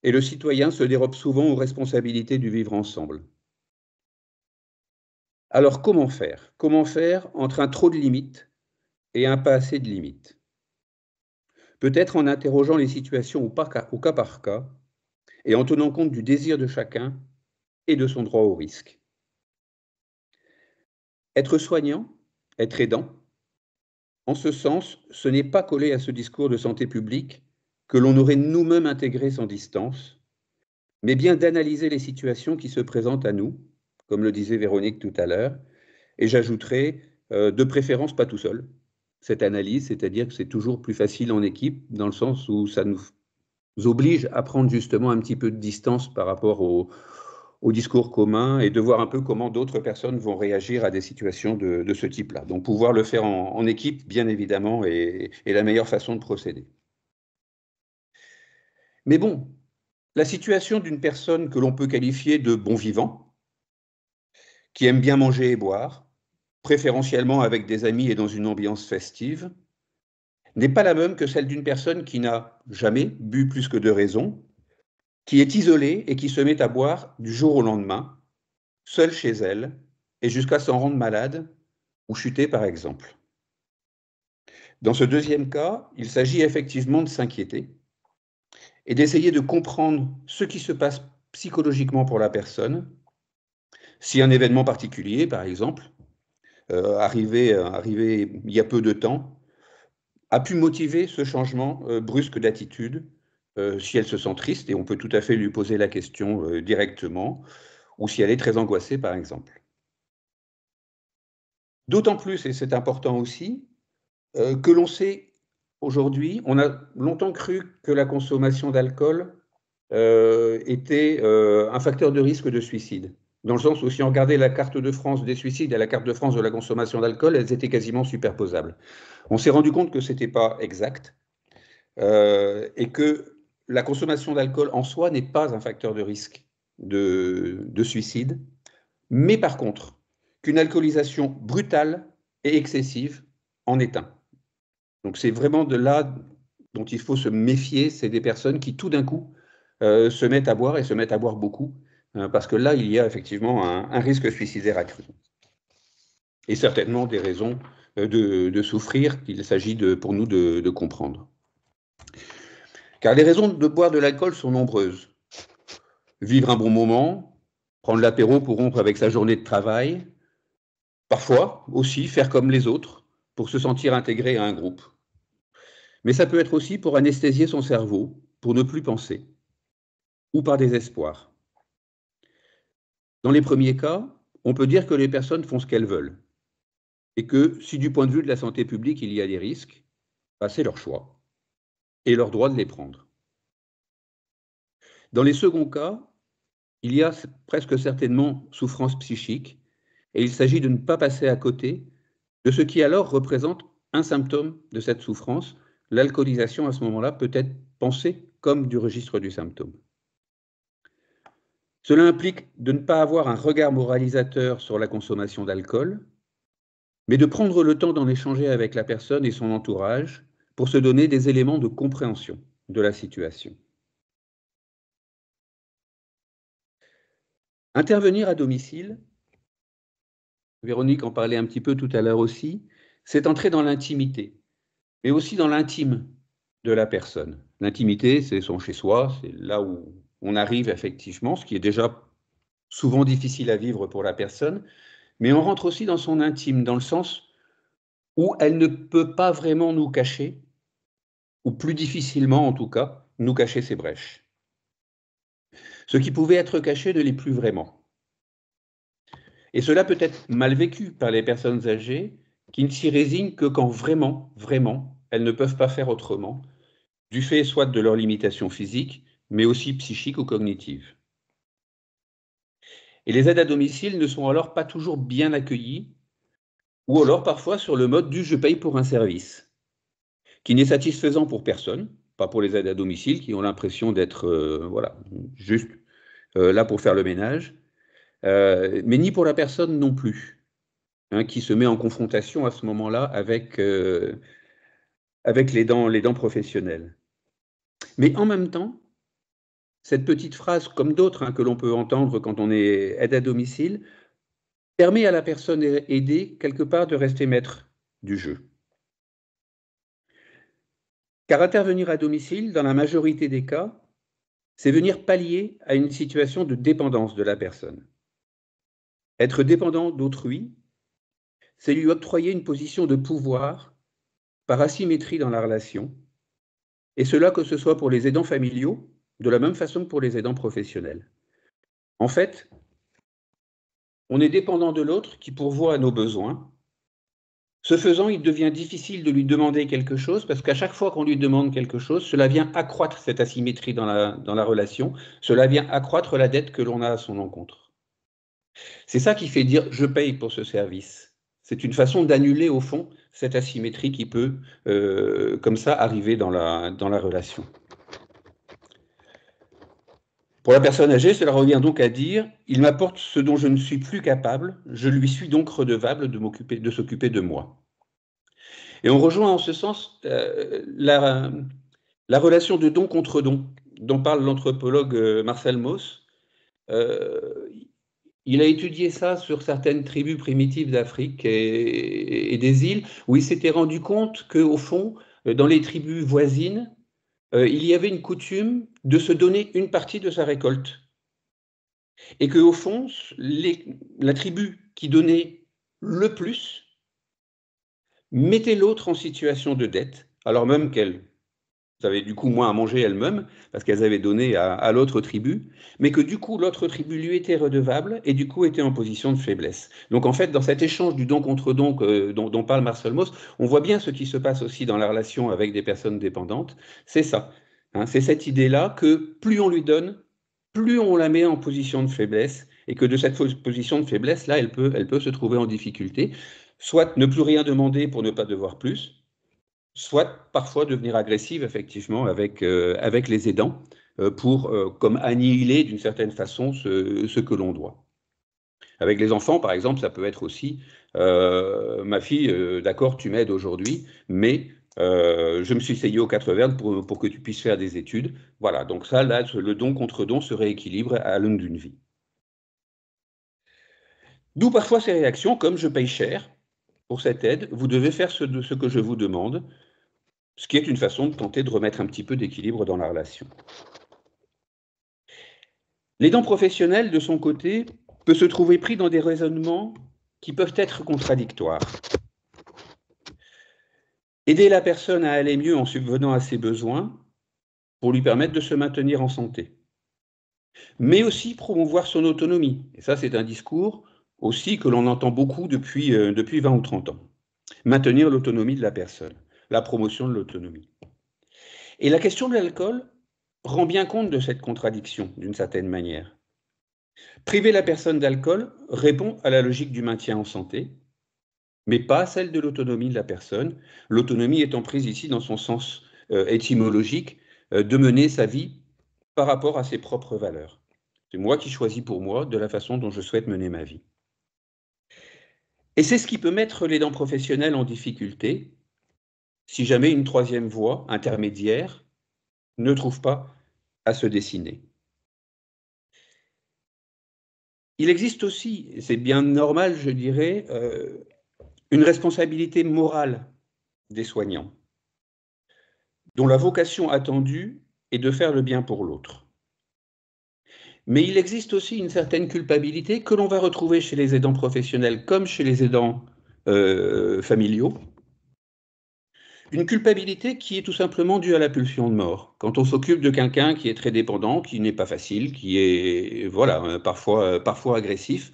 Et le citoyen se dérobe souvent aux responsabilités du vivre ensemble. Alors comment faire? Comment faire entre un trop de limites et un pas assez de limites? Peut-être en interrogeant les situations au cas par cas et en tenant compte du désir de chacun et de son droit au risque. Être soignant, être aidant, en ce sens, ce n'est pas coller à ce discours de santé publique que l'on aurait nous-mêmes intégré sans distance, mais bien d'analyser les situations qui se présentent à nous, comme le disait Véronique tout à l'heure, et j'ajouterais, de préférence pas tout seul, cette analyse, c'est-à-dire que c'est toujours plus facile en équipe, dans le sens où ça nous oblige à prendre justement un petit peu de distance par rapport au discours commun et de voir un peu comment d'autres personnes vont réagir à des situations de ce type-là. Donc pouvoir le faire en équipe, bien évidemment, est la meilleure façon de procéder. Mais bon, la situation d'une personne que l'on peut qualifier de bon vivant, qui aime bien manger et boire, préférentiellement avec des amis et dans une ambiance festive, n'est pas la même que celle d'une personne qui n'a jamais bu plus que 2 raisons, qui est isolée et qui se met à boire du jour au lendemain, seule chez elle, et jusqu'à s'en rendre malade ou chuter par exemple. Dans ce deuxième cas, il s'agit effectivement de s'inquiéter et d'essayer de comprendre ce qui se passe psychologiquement pour la personne, si un événement particulier, par exemple, arrivé il y a peu de temps, a pu motiver ce changement brusque d'attitude, si elle se sent triste, et on peut tout à fait lui poser la question directement, ou si elle est très angoissée, par exemple. D'autant plus, et c'est important aussi, que l'on sait aujourd'hui, on a longtemps cru que la consommation d'alcool était un facteur de risque de suicide. dans le sens où si on regardait la carte de France des suicides et la carte de France de la consommation d'alcool, elles étaient quasiment superposables. On s'est rendu compte que ce n'était pas exact et que la consommation d'alcool en soi n'est pas un facteur de risque de suicide, mais par contre, qu'une alcoolisation brutale et excessive en est un. Donc c'est vraiment de là dont il faut se méfier, c'est des personnes qui tout d'un coup se mettent à boire et se mettent à boire beaucoup, parce que là, il y a effectivement un risque suicidaire accru. Et certainement des raisons de souffrir qu'il s'agit pour nous de comprendre. Car les raisons de boire de l'alcool sont nombreuses. Vivre un bon moment, prendre l'apéro pour rompre avec sa journée de travail, parfois aussi faire comme les autres pour se sentir intégré à un groupe. Mais ça peut être aussi pour anesthésier son cerveau, pour ne plus penser, ou par désespoir. Dans les premiers cas, on peut dire que les personnes font ce qu'elles veulent, et que si du point de vue de la santé publique il y a des risques, c'est leur choix, et leur droit de les prendre. Dans les seconds cas, il y a presque certainement souffrance psychique, et il s'agit de ne pas passer à côté de ce qui alors représente un symptôme de cette souffrance. L'alcoolisation à ce moment-là peut être pensée comme du registre du symptôme. Cela implique de ne pas avoir un regard moralisateur sur la consommation d'alcool, mais de prendre le temps d'en échanger avec la personne et son entourage pour se donner des éléments de compréhension de la situation. Intervenir à domicile, Véronique en parlait un petit peu tout à l'heure aussi, c'est entrer dans l'intimité, mais aussi dans l'intime de la personne. L'intimité, c'est son chez-soi, c'est là où on arrive effectivement, ce qui est déjà souvent difficile à vivre pour la personne, mais on rentre aussi dans son intime, dans le sens où elle ne peut pas vraiment nous cacher, ou plus difficilement en tout cas, nous cacher ses brèches. Ce qui pouvait être caché ne l'est plus vraiment. Et cela peut être mal vécu par les personnes âgées qui ne s'y résignent que quand vraiment, elles ne peuvent pas faire autrement, du fait soit de leurs limitations physiques, mais aussi psychiques ou cognitives. Et les aides à domicile ne sont alors pas toujours bien accueillies, ou alors parfois sur le mode du « je paye pour un service », qui n'est satisfaisant pour personne, pas pour les aides à domicile qui ont l'impression d'être voilà, juste là pour faire le ménage, mais ni pour la personne non plus, hein, qui se met en confrontation à ce moment-là avec les dents professionnelles. Mais en même temps, cette petite phrase, comme d'autres hein, que l'on peut entendre quand on est aide à domicile, permet à la personne aidée, quelque part, de rester maître du jeu. Car intervenir à domicile, dans la majorité des cas, c'est venir pallier à une situation de dépendance de la personne. Être dépendant d'autrui, c'est lui octroyer une position de pouvoir par asymétrie dans la relation, et cela que ce soit pour les aidants familiaux, de la même façon que pour les aidants professionnels. En fait, on est dépendant de l'autre qui pourvoit à nos besoins. Ce faisant, il devient difficile de lui demander quelque chose parce qu'à chaque fois qu'on lui demande quelque chose, cela vient accroître cette asymétrie dans la relation, cela vient accroître la dette que l'on a à son encontre. C'est ça qui fait dire « je paye pour ce service ». C'est une façon d'annuler au fond cette asymétrie qui peut, comme ça, arriver dans la relation. Pour la personne âgée, cela revient donc à dire « il m'apporte ce dont je ne suis plus capable, je lui suis donc redevable de s'occuper de moi ». Et on rejoint en ce sens la relation de don contre don dont parle l'anthropologue Marcel Mauss. Il a étudié ça sur certaines tribus primitives d'Afrique et des îles, où il s'était rendu compte qu'au fond, dans les tribus voisines, il y avait une coutume de se donner une partie de sa récolte. Et qu'au fond, la tribu qui donnait le plus mettait l'autre en situation de dette, alors même qu'elles avaient du coup moins à manger elles-mêmes, parce qu'elles avaient donné à l'autre tribu, mais que du coup l'autre tribu lui était redevable et du coup était en position de faiblesse. Donc en fait, dans cet échange du don contre don dont parle Marcel Mauss, on voit bien ce qui se passe aussi dans la relation avec des personnes dépendantes. C'est ça, hein, c'est cette idée-là que plus on lui donne, plus on la met en position de faiblesse et que de cette position de faiblesse-là, elle peut se trouver en difficulté, soit ne plus rien demander pour ne pas devoir plus, soit parfois devenir agressive, effectivement, avec les aidants, pour comme annihiler d'une certaine façon ce que l'on doit. Avec les enfants, par exemple, ça peut être aussi ma fille, d'accord, tu m'aides aujourd'hui, mais je me suis essayé aux 4 verres pour que tu puisses faire des études. Voilà, donc ça, là, le don contre don se rééquilibre à l'aune d'une vie. D'où parfois ces réactions comme je paye cher pour cette aide, vous devez faire ce que je vous demande, ce qui est une façon de tenter de remettre un petit peu d'équilibre dans la relation. L'aidant professionnel, de son côté, peut se trouver pris dans des raisonnements qui peuvent être contradictoires. Aider la personne à aller mieux en subvenant à ses besoins pour lui permettre de se maintenir en santé. Mais aussi promouvoir son autonomie. Et ça, c'est un discours aussi que l'on entend beaucoup depuis 20 ou 30 ans. Maintenir l'autonomie de la personne, la promotion de l'autonomie. Et la question de l'alcool rend bien compte de cette contradiction, d'une certaine manière. Priver la personne d'alcool répond à la logique du maintien en santé, mais pas à celle de l'autonomie de la personne, l'autonomie étant prise ici dans son sens étymologique, de mener sa vie par rapport à ses propres valeurs. C'est moi qui choisis pour moi de la façon dont je souhaite mener ma vie. Et c'est ce qui peut mettre l'aidant professionnel en difficulté si jamais une troisième voie intermédiaire ne trouve pas à se dessiner. Il existe aussi, et c'est bien normal, je dirais, une responsabilité morale des soignants, dont la vocation attendue est de faire le bien pour l'autre. Mais il existe aussi une certaine culpabilité que l'on va retrouver chez les aidants professionnels comme chez les aidants familiaux. Une culpabilité qui est tout simplement due à la pulsion de mort. Quand on s'occupe de quelqu'un qui est très dépendant, qui n'est pas facile, qui est voilà, parfois agressif,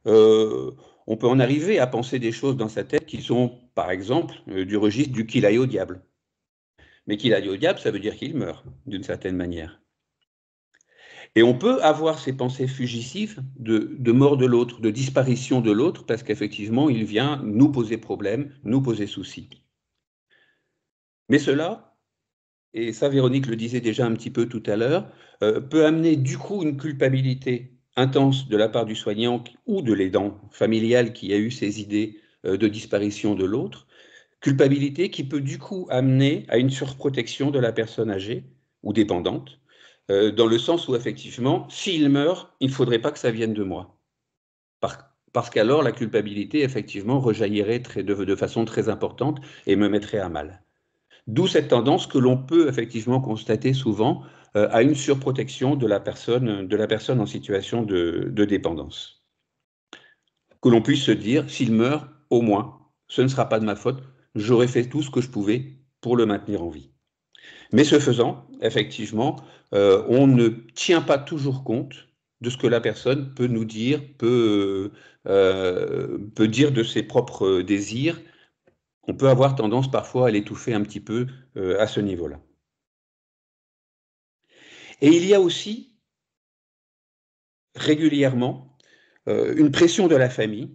on peut en arriver à penser des choses dans sa tête qui sont, par exemple, du registre du qu'il aille au diable. Mais qu'il aille au diable, ça veut dire qu'il meurt, d'une certaine manière. Et on peut avoir ces pensées fugitives de mort de l'autre, de disparition de l'autre, parce qu'effectivement, il vient nous poser problème, nous poser souci. Mais cela, et ça Véronique le disait déjà un petit peu tout à l'heure, peut amener du coup une culpabilité intense de la part du soignant ou de l'aidant familial qui a eu ces idées de disparition de l'autre, culpabilité qui peut du coup amener à une surprotection de la personne âgée ou dépendante, dans le sens où effectivement, s'il meurt, il ne faudrait pas que ça vienne de moi. Parce qu'alors la culpabilité effectivement rejaillirait de façon très importante et me mettrait à mal. D'où cette tendance que l'on peut effectivement constater souvent à une surprotection de la personne en situation de dépendance. Que l'on puisse se dire, s'il meurt, au moins, ce ne sera pas de ma faute, j'aurais fait tout ce que je pouvais pour le maintenir en vie. Mais ce faisant, effectivement, on ne tient pas toujours compte de ce que la personne peut nous dire, peut dire de ses propres désirs. On peut avoir tendance parfois à l'étouffer un petit peu à ce niveau-là. Et il y a aussi régulièrement une pression de la famille,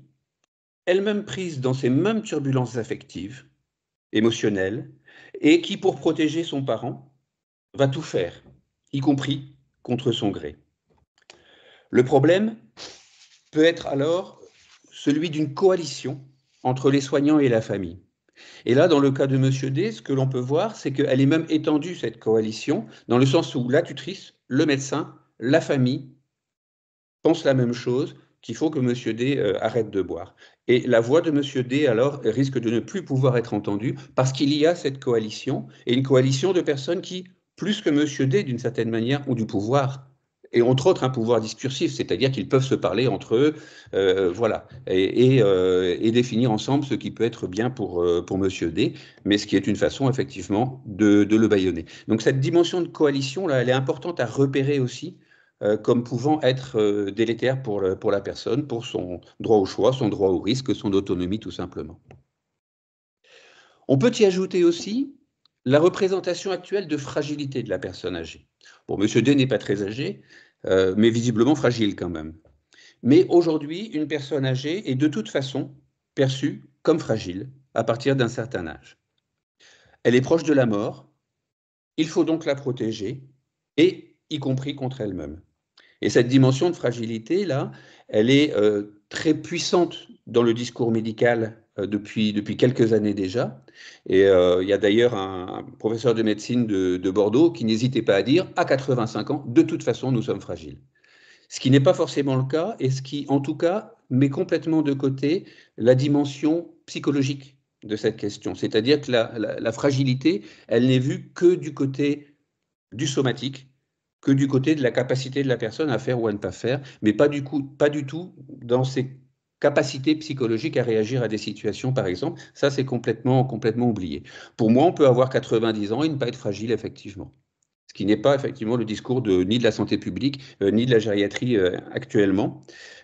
elle-même prise dans ces mêmes turbulences affectives, émotionnelles, et qui, pour protéger son parent, va tout faire, y compris contre son gré. Le problème peut être alors celui d'une coalition entre les soignants et la famille. Et là, dans le cas de M. D, ce que l'on peut voir, c'est qu'elle est même étendue, cette coalition, dans le sens où la tutrice, le médecin, la famille pensent la même chose, qu'il faut que M. D arrête de boire. Et la voix de M. D, alors, risque de ne plus pouvoir être entendue parce qu'il y a cette coalition, et une coalition de personnes qui, plus que M. D, d'une certaine manière, ont du pouvoir. Et entre autres un pouvoir discursif, c'est-à-dire qu'ils peuvent se parler entre eux, voilà, et définir ensemble ce qui peut être bien pour Monsieur D, mais ce qui est une façon effectivement de le bâillonner. Donc cette dimension de coalition, là, elle est importante à repérer aussi, comme pouvant être délétère pour la personne, pour son droit au choix, son droit au risque, son autonomie tout simplement. On peut y ajouter aussi la représentation actuelle de fragilité de la personne âgée. Bon, Monsieur D n'est pas très âgé, mais visiblement fragile quand même. Mais aujourd'hui, une personne âgée est de toute façon perçue comme fragile à partir d'un certain âge. Elle est proche de la mort, il faut donc la protéger, et y compris contre elle-même. Et cette dimension de fragilité-là, elle est très puissante dans le discours médical depuis quelques années déjà. Et il y a d'ailleurs un professeur de médecine de Bordeaux qui n'hésitait pas à dire, à 85 ans, de toute façon, nous sommes fragiles. Ce qui n'est pas forcément le cas, et ce qui, en tout cas, met complètement de côté la dimension psychologique de cette question. C'est-à-dire que la fragilité, elle n'est vue que du côté du somatique, que du côté de la capacité de la personne à faire ou à ne pas faire, mais pas du tout dans ses capacités psychologiques à réagir à des situations, par exemple. Ça, c'est complètement oublié. Pour moi, on peut avoir 90 ans et ne pas être fragile, effectivement. Ce qui n'est pas effectivement le discours ni de la santé publique, ni de la gériatrie actuellement.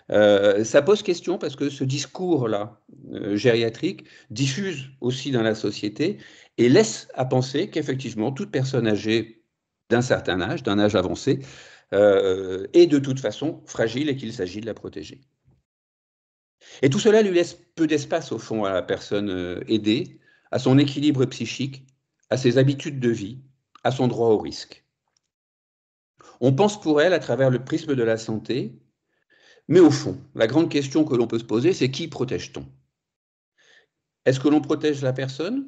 Ça pose question parce que ce discours-là, gériatrique, diffuse aussi dans la société et laisse à penser qu'effectivement, toute personne âgée d'un certain âge, d'un âge avancé, est de toute façon fragile et qu'il s'agit de la protéger. Et tout cela lui laisse peu d'espace, au fond, à la personne aidée, à son équilibre psychique, à ses habitudes de vie, à son droit au risque. On pense pour elle à travers le prisme de la santé, mais au fond, la grande question que l'on peut se poser, c'est qui protège-t-on? Est-ce que l'on protège la personne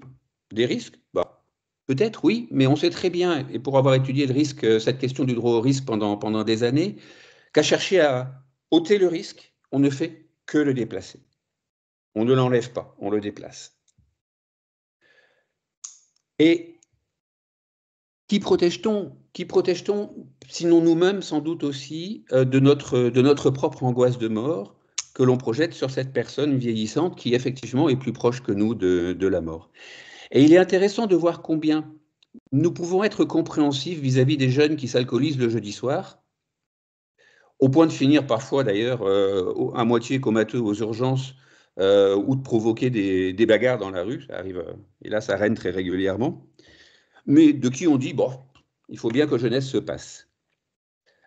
des risques? Peut-être oui, mais on sait très bien, et pour avoir étudié le risque, cette question du droit au risque pendant des années, qu'à chercher à ôter le risque, on ne fait que le déplacer. On ne l'enlève pas, on le déplace. Et qui protège-t-on? Qui protège-t-on, sinon nous-mêmes, sans doute aussi, de notre propre angoisse de mort que l'on projette sur cette personne vieillissante qui, effectivement, est plus proche que nous de la mort. Et il est intéressant de voir combien nous pouvons être compréhensifs vis-à-vis des jeunes qui s'alcoolisent le jeudi soir, au point de finir parfois d'ailleurs à moitié comateux aux urgences ou de provoquer des bagarres dans la rue. Ça arrive, hélas, à Rennes très régulièrement. Mais de qui on dit, bon, il faut bien que jeunesse se passe.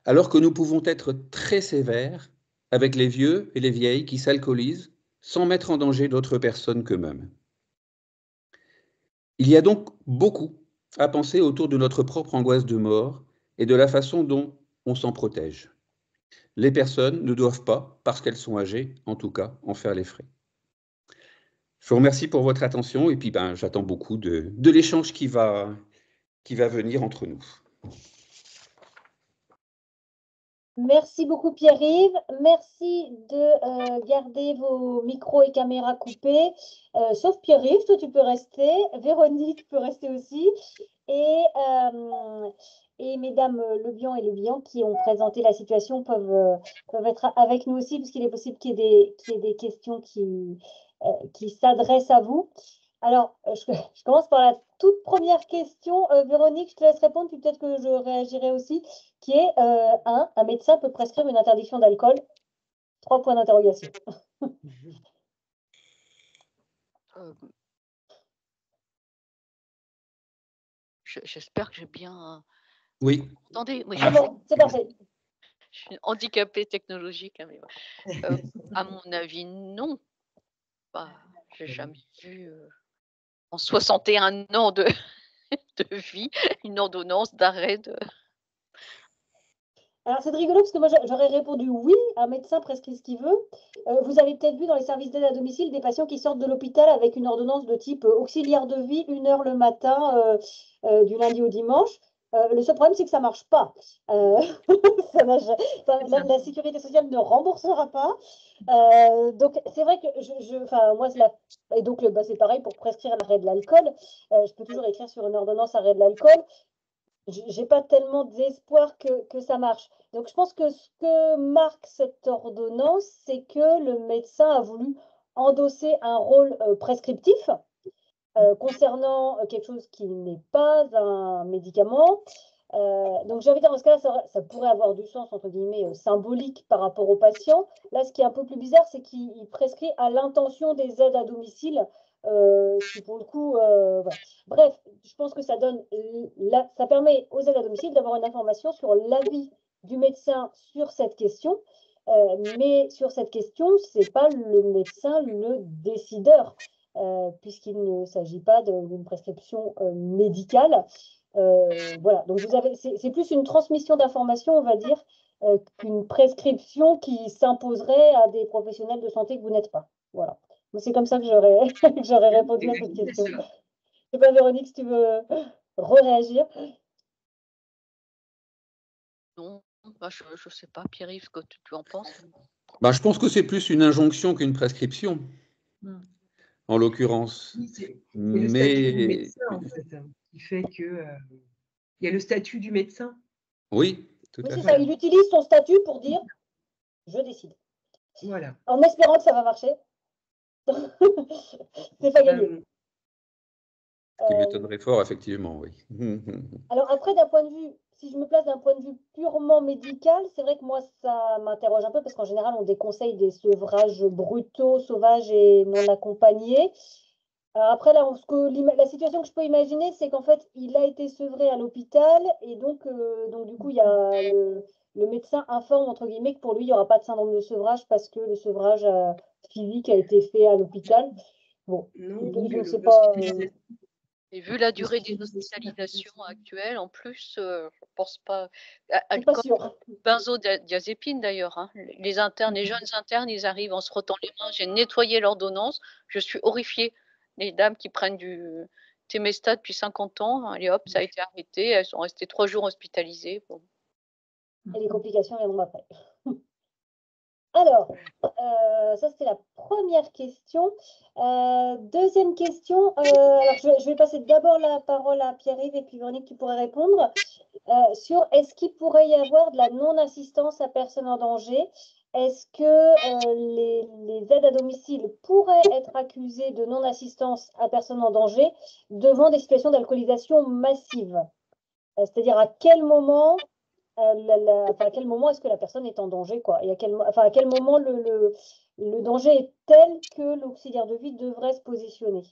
Alors que nous pouvons être très sévères avec les vieux et les vieilles qui s'alcoolisent sans mettre en danger d'autres personnes qu'eux-mêmes. Il y a donc beaucoup à penser autour de notre propre angoisse de mort et de la façon dont on s'en protège. Les personnes ne doivent pas, parce qu'elles sont âgées, en tout cas, en faire les frais. Je vous remercie pour votre attention et puis j'attends beaucoup de l'échange qui va venir entre nous. Merci beaucoup Pierre-Yves. Merci de garder vos micros et caméras coupés. Sauf Pierre-Yves, toi tu peux rester. Véronique peut rester aussi. Et mesdames Lebihan et Lebihan qui ont présenté la situation peuvent être avec nous aussi, puisqu'il est possible qu'il y ait des questions qui s'adressent à vous. Alors, je commence par la toute première question. Véronique, je te laisse répondre, puis peut-être que je réagirai aussi, qui est un médecin peut prescrire une interdiction d'alcool? 3 points d'interrogation. J'espère que j'ai bien... Oui. Attendez, oui, Ah bon, c'est parfait. Je suis handicapée technologique, hein, mais à mon avis, non. Je n'ai jamais vu en 61 ans de vie une ordonnance d'arrêt de... Alors, c'est rigolo parce que moi, j'aurais répondu oui, un médecin prescrit ce qu'il veut. Vous avez peut-être vu dans les services d'aide à domicile des patients qui sortent de l'hôpital avec une ordonnance de type auxiliaire de vie, 1 heure le matin, du lundi au dimanche. Le seul problème, c'est que ça ne marche pas. La sécurité sociale ne remboursera pas. Donc, c'est vrai que moi, et donc, c'est pareil pour prescrire l'arrêt de l'alcool. Je peux toujours écrire sur une ordonnance arrêt de l'alcool. J'ai pas tellement d'espoir que ça marche. Donc, je pense que ce que marque cette ordonnance, c'est que le médecin a voulu endosser un rôle prescriptif concernant quelque chose qui n'est pas un médicament. Donc, j'ai envie de dire, dans ce cas-là, ça pourrait avoir du sens, entre guillemets, symbolique par rapport aux patients. Là, ce qui est un peu plus bizarre, c'est qu'il prescrit à l'intention des aides à domicile, qui pour le coup, voilà. Bref, je pense que ça permet aux aides à domicile d'avoir une information sur l'avis du médecin sur cette question. Mais sur cette question, ce n'est pas le médecin le décideur, puisqu'il ne s'agit pas d'une prescription médicale. Voilà, donc c'est plus une transmission d'informations, on va dire, qu'une prescription qui s'imposerait à des professionnels de santé que vous n'êtes pas. Voilà. C'est comme ça que j'aurais répondu à cette question. Je ne sais pas, Véronique, si tu veux réagir. Non, bah, je ne sais pas, Pierre-Yves, ce que tu en penses. Bah, je pense que c'est plus une injonction qu'une prescription, en l'occurrence. Oui, c'est le statut du médecin, en fait, qui fait que il y a le statut du médecin. Oui, tout à c'est fait. ça, il utilise son statut pour dire « je décide ». Voilà. En espérant que ça va marcher. C'est pas gagné. Ce qui m'étonnerait fort, effectivement, oui. Alors après, si je me place d'un point de vue purement médical, c'est vrai que moi, ça m'interroge un peu parce qu'en général, on déconseille des sevrages brutaux, sauvages et non accompagnés. Après, là, la situation que je peux imaginer, c'est qu'en fait, il a été sevré à l'hôpital et donc du coup, il y a le médecin informe, entre guillemets, que pour lui, il n'y aura pas de syndrome de sevrage parce que le sevrage physique a été fait à l'hôpital. Bon, Non, je ne sais pas. Et vu la durée des hospitalisations actuelles, en plus, je ne pense pas. Pas sûr. Benzodiazépine d'ailleurs. Hein. Les internes, les jeunes internes, ils arrivent en se frottant les mains. J'ai nettoyé l'ordonnance. Je suis horrifiée. Les dames qui prennent du Temesta depuis 50 ans, allez hop, ça a été arrêté. Elles sont restées 3 jours hospitalisées. Bon. Et les complications viendront après. Alors, ça c'était la première question. Deuxième question, alors je vais passer d'abord la parole à Pierre-Yves et puis Véronique, tu pourrais répondre. Sur est-ce qu'il pourrait y avoir de la non-assistance à personne en danger? Est-ce que les aides à domicile pourraient être accusées de non-assistance à personne en danger devant des situations d'alcoolisation massive? C'est-à-dire à quel moment à quel moment est-ce que la personne est en danger, quoi? Et à quel moment le danger est tel que l'auxiliaire de vie devrait se positionner?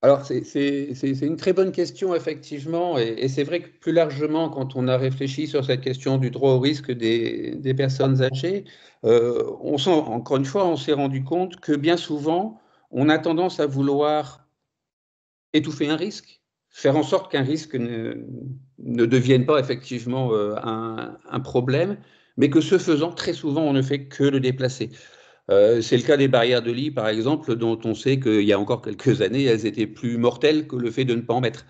Alors, c'est une très bonne question, effectivement, et c'est vrai que plus largement, quand on a réfléchi sur cette question du droit au risque des personnes âgées, encore une fois, on s'est rendu compte que bien souvent, on a tendance à vouloir étouffer un risque, faire en sorte qu'un risque ne devienne pas effectivement un problème, mais que ce faisant, très souvent, on ne fait que le déplacer. C'est le cas des barrières de lit, par exemple, dont on sait qu'il y a encore quelques années, elles étaient plus mortelles que le fait de ne pas en mettre.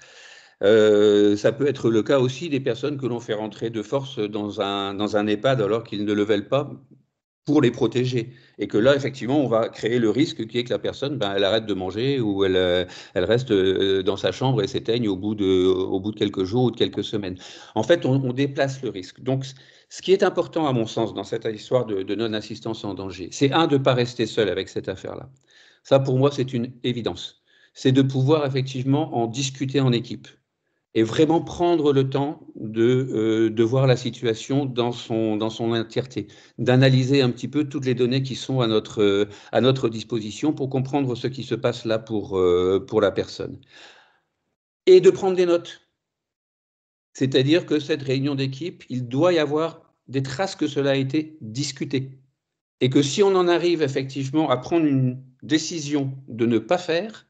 Ça peut être le cas aussi des personnes que l'on fait rentrer de force dans un EHPAD alors qu'ils ne le veulent pas pour les protéger. Et que là, effectivement, on va créer le risque qui est que la personne, elle arrête de manger ou elle reste dans sa chambre et s'éteigne au bout de quelques jours ou de quelques semaines. En fait, on déplace le risque. Donc, ce qui est important, à mon sens, dans cette histoire de non-assistance en danger, c'est de ne pas rester seul avec cette affaire-là. Ça, pour moi, c'est une évidence. C'est de pouvoir effectivement en discuter en équipe et vraiment prendre le temps de voir la situation dans son entièreté, d'analyser un petit peu toutes les données qui sont à notre disposition pour comprendre ce qui se passe là pour la personne. Et de prendre des notes. C'est-à-dire que cette réunion d'équipe, il doit y avoir des traces que cela a été discuté. Et que si on en arrive effectivement à prendre une décision de ne pas faire,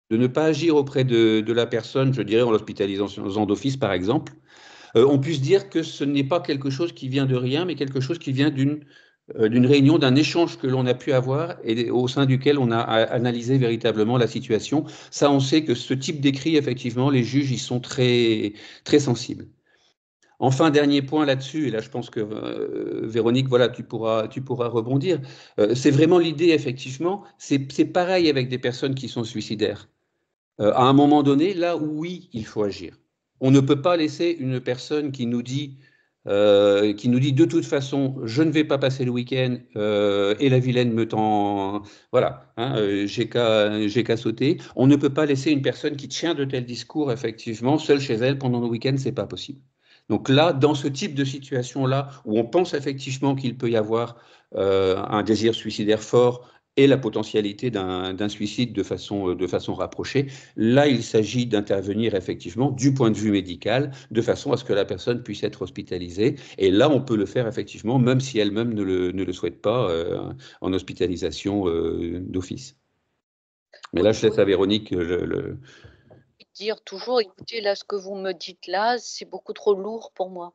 de ne pas agir auprès de la personne, je dirais en l'hospitalisation d'office par exemple, on puisse dire que ce n'est pas quelque chose qui vient de rien, mais quelque chose qui vient d'une réunion, d'un échange que l'on a pu avoir et au sein duquel on a analysé véritablement la situation. Ça, on sait que ce type d'écrit, effectivement, les juges y sont très, très sensibles. Enfin, dernier point là-dessus, et là je pense que Véronique, voilà, tu pourras rebondir. C'est vraiment l'idée, effectivement, c'est pareil avec des personnes qui sont suicidaires. À un moment donné, là où oui, il faut agir. On ne peut pas laisser une personne qui nous dit de toute façon, je ne vais pas passer le week-end et la vilaine me tend, voilà, hein, j'ai qu'à sauter. On ne peut pas laisser une personne qui tient de tels discours, effectivement, seule chez elle pendant le week-end, c'est pas possible. Donc là, dans ce type de situation-là, où on pense effectivement qu'il peut y avoir un désir suicidaire fort et la potentialité d'un suicide de façon rapprochée. Là, il s'agit d'intervenir effectivement du point de vue médical, de façon à ce que la personne puisse être hospitalisée. Et là, on peut le faire effectivement, même si elle-même ne le souhaite pas, en hospitalisation d'office. Mais là, je laisse à Véronique dire toujours, écoutez, là, ce que vous me dites là, c'est beaucoup trop lourd pour moi.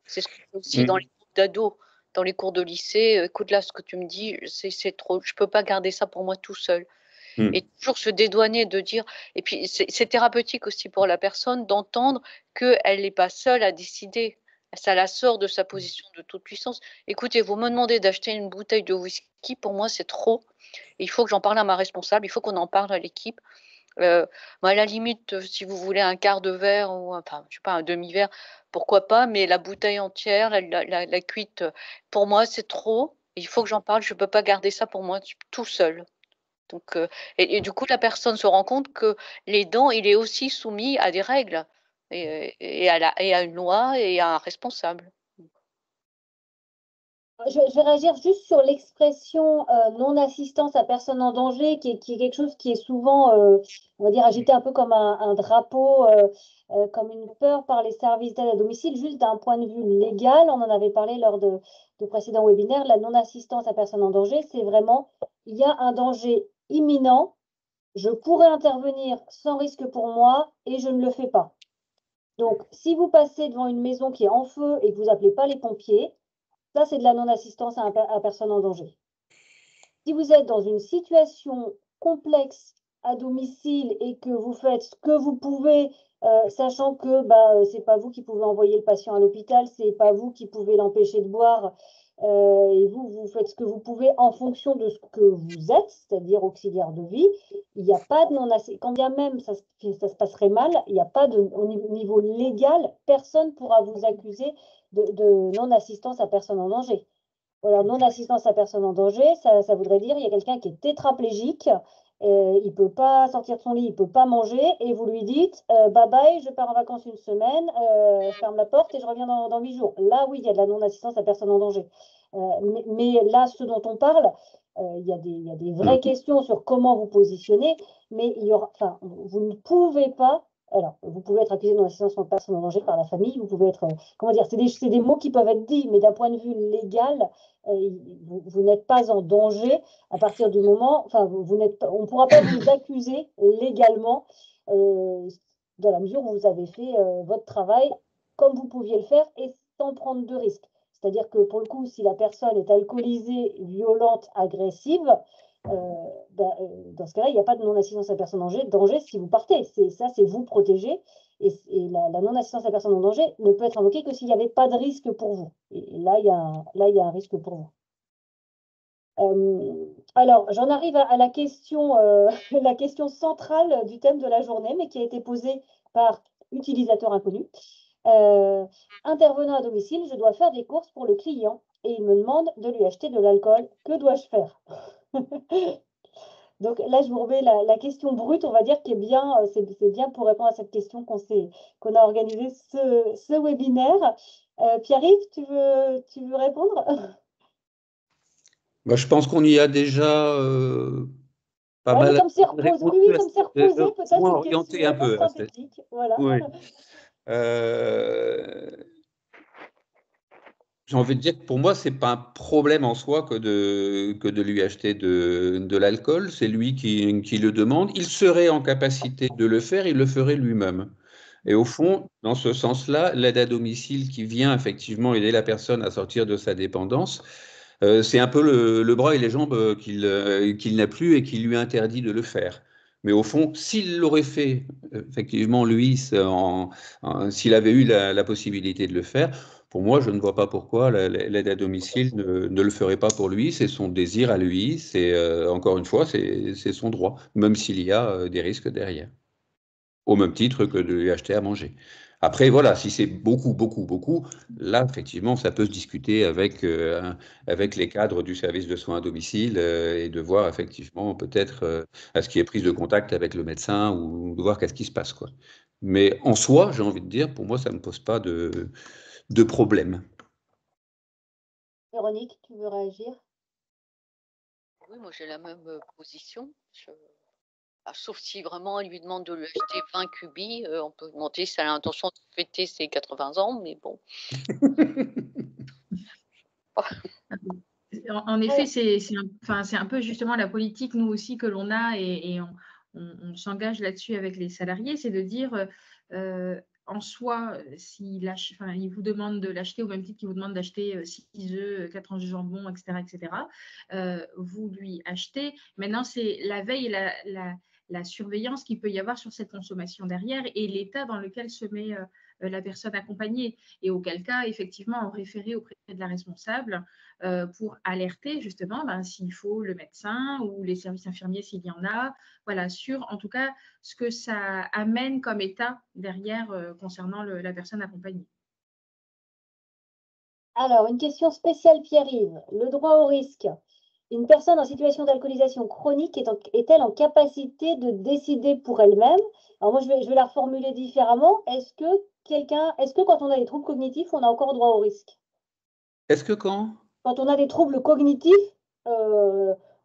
C'est ce que je fais aussi dans les cours d'ados, dans les cours de lycée. Écoute, là, ce que tu me dis, c'est trop. Je peux pas garder ça pour moi tout seul. Et toujours se dédouaner de dire. Et puis, c'est thérapeutique aussi pour la personne d'entendre qu'elle n'est pas seule à décider. Ça la sort de sa position de toute puissance. Écoutez, vous me demandez d'acheter une bouteille de whisky, pour moi, c'est trop. Il faut que j'en parle à ma responsable, il faut qu'on en parle à l'équipe. À la limite, si vous voulez un quart de verre ou enfin, je sais pas, un demi-verre, pourquoi pas, mais la bouteille entière, la cuite, pour moi, c'est trop. Il faut que j'en parle, je peux pas garder ça pour moi tout seul. Donc, et du coup, la personne se rend compte que l'aidant, il est aussi soumis à des règles et à une loi et à un responsable. Je vais réagir juste sur l'expression non-assistance à personne en danger, qui est quelque chose qui est souvent, on va dire, agité un peu comme un drapeau, comme une peur par les services d'aide à domicile. Juste d'un point de vue légal, on en avait parlé lors de précédents webinaires, la non-assistance à personne en danger, c'est vraiment, il y a un danger imminent, je pourrais intervenir sans risque pour moi et je ne le fais pas. Donc, si vous passez devant une maison qui est en feu et que vous n'appelez pas les pompiers, ça, c'est de la non-assistance à personne en danger. Si vous êtes dans une situation complexe à domicile et que vous faites ce que vous pouvez, sachant que ce n'est pas vous qui pouvez envoyer le patient à l'hôpital, ce n'est pas vous qui pouvez l'empêcher de boire, et vous faites ce que vous pouvez en fonction de ce que vous êtes, c'est-à-dire auxiliaire de vie, il n'y a pas de non-assistance. Quand bien même ça se passerait mal, il n'y a pas au niveau légal, personne ne pourra vous accuser de non-assistance à personne en danger. Voilà, non-assistance à personne en danger, ça voudrait dire qu'il y a quelqu'un qui est tétraplégique, il ne peut pas sortir de son lit, il ne peut pas manger, et vous lui dites bye bye, je pars en vacances une semaine, je ferme la porte et je reviens dans 8 jours. Là, oui, il y a de la non-assistance à personne en danger. Mais là, ce dont on parle, il y a des vraies questions sur comment vous positionnez, mais vous ne pouvez pas. Alors, vous pouvez être accusé de non-assistance à personne en danger par la famille, vous pouvez être, comment dire, c'est des mots qui peuvent être dits, mais d'un point de vue légal, vous n'êtes pas en danger à partir du moment, enfin, on ne pourra pas vous accuser légalement dans la mesure où vous avez fait votre travail comme vous pouviez le faire et sans prendre de risques. C'est-à-dire que pour le coup, si la personne est alcoolisée, violente, agressive, dans ce cas-là, il n'y a pas de non-assistance à personne en danger si vous partez. Ça, c'est vous protéger. Et la non-assistance à personne en danger ne peut être invoquée que s'il n'y avait pas de risque pour vous. Et là, il y a un risque pour vous. Alors, j'en arrive à la question centrale du thème de la journée, mais qui a été posée par utilisateur inconnu. Intervenant à domicile, je dois faire des courses pour le client et il me demande de lui acheter de l'alcool. Que dois-je faire? Donc là, je vous remets la question brute, on va dire, qui est bien, c'est bien pour répondre à cette question qu'on a organisé ce webinaire. Pierre-Yves, tu veux répondre? Je pense qu'on y a déjà pas mal. Comme c'est reposé, peut-être moins une orienté question un peu. synthétique. Voilà. Oui. J'ai envie de dire que pour moi, ce n'est pas un problème en soi que de lui acheter de l'alcool. C'est lui qui le demande. Il serait en capacité de le faire, il le ferait lui-même. Et au fond, dans ce sens-là, l'aide à domicile qui vient effectivement aider la personne à sortir de sa dépendance, c'est un peu le bras et les jambes qu'il n'a plus et qui lui interdit de le faire. Mais au fond, s'il l'aurait fait, effectivement, lui, s'il avait eu la possibilité de le faire, pour moi, je ne vois pas pourquoi l'aide à domicile ne le ferait pas pour lui. C'est son désir à lui. C'est encore une fois, c'est son droit, même s'il y a des risques derrière. Au même titre que de lui acheter à manger. Après, voilà, si c'est beaucoup, beaucoup, beaucoup, là, effectivement, ça peut se discuter avec les cadres du service de soins à domicile et de voir effectivement peut-être à ce qui est prise de contact avec le médecin ou de voir qu'est-ce qui se passe, quoi. Mais en soi, j'ai envie de dire, pour moi, ça ne me pose pas de problème. Véronique, tu veux réagir? Oui, moi j'ai la même position. Sauf si vraiment il lui demande de lui acheter 20 cubis, on peut demander si elle a l'intention de fêter ses 80 ans, mais bon. En effet, c'est un peu justement la politique, nous aussi, que l'on a et on s'engage là-dessus avec les salariés, c'est de dire en soi, il vous demande de l'acheter au même titre qu'il vous demande d'acheter 6 œufs, 4 tranches de jambon, etc., vous lui achetez. Maintenant, c'est la veille et la surveillance qu'il peut y avoir sur cette consommation derrière et l'état dans lequel se met la personne accompagnée. Et auquel cas, effectivement, en référer auprès de la responsable pour alerter justement s'il faut le médecin ou les services infirmiers s'il y en a, voilà, sur en tout cas ce que ça amène comme état derrière concernant la personne accompagnée. Alors, une question spéciale, Pierre-Yves. Le droit au risque. Une personne en situation d'alcoolisation chronique est-elle en capacité de décider pour elle-même? Alors moi, je vais la reformuler différemment. Est-ce que quand on a des troubles cognitifs, on a encore droit au risque? Est-ce que quand on a des troubles cognitifs,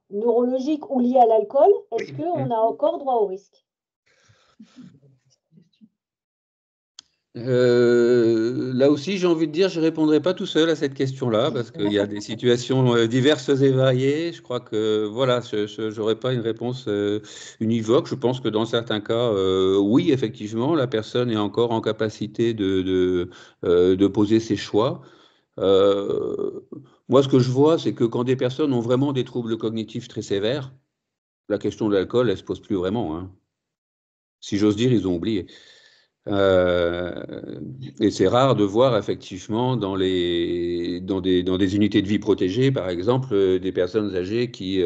neurologiques ou liés à l'alcool, est-ce qu'on a encore droit au risque? Là aussi, j'ai envie de dire, je ne répondrai pas tout seul à cette question-là, parce qu'il y a des situations diverses et variées. Je crois que, voilà, je n'aurai pas une réponse univoque. Je pense que dans certains cas, oui, effectivement, la personne est encore en capacité de poser ses choix. Moi, ce que je vois, c'est que quand des personnes ont vraiment des troubles cognitifs très sévères, la question de l'alcool, elle ne se pose plus vraiment, hein. Si j'ose dire, ils ont oublié. Et c'est rare de voir effectivement dans des unités de vie protégées, par exemple, des personnes âgées qui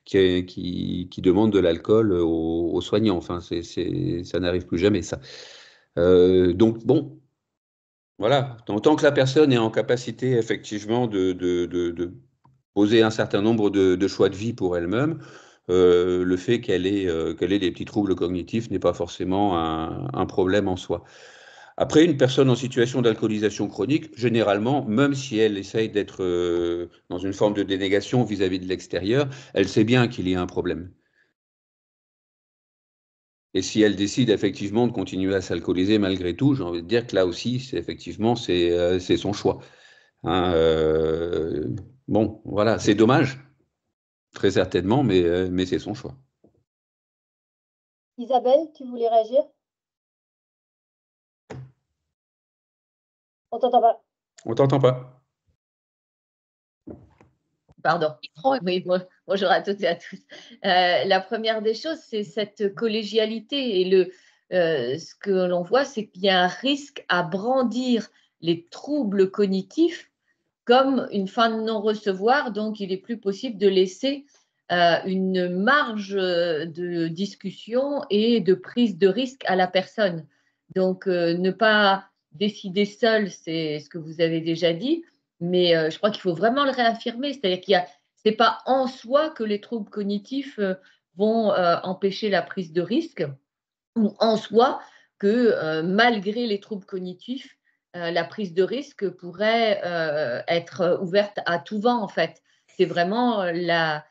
demandent de l'alcool aux soignants. Enfin, ça n'arrive plus jamais, ça. Donc, bon, voilà. Tant que la personne est en capacité effectivement de poser un certain nombre de choix de vie pour elle-même, le fait qu'elle ait des petits troubles cognitifs n'est pas forcément un problème en soi. Après, une personne en situation d'alcoolisation chronique, généralement, même si elle essaye d'être dans une forme de dénégation vis-à-vis de l'extérieur, elle sait bien qu'il y a un problème. Et si elle décide effectivement de continuer à s'alcooliser malgré tout, j'ai envie de dire que là aussi, c'est son choix. Hein, bon, voilà, c'est dommage, très certainement, mais c'est son choix. Isabelle, tu voulais réagir? On t'entend pas. On t'entend pas. Pardon. Oui, bonjour à toutes et à tous. La première des choses, c'est cette collégialité et ce que l'on voit, c'est qu'il y a un risque à brandir les troubles cognitifs comme une fin de non-recevoir, donc il est plus possible de laisser une marge de discussion et de prise de risque à la personne. Donc, ne pas décider seul, c'est ce que vous avez déjà dit, mais je crois qu'il faut vraiment le réaffirmer, c'est-à-dire qu'il y a, c'est pas en soi que les troubles cognitifs vont empêcher la prise de risque, ou en soi que malgré les troubles cognitifs, la prise de risque pourrait être ouverte à tout vent, en fait. C'est vraiment la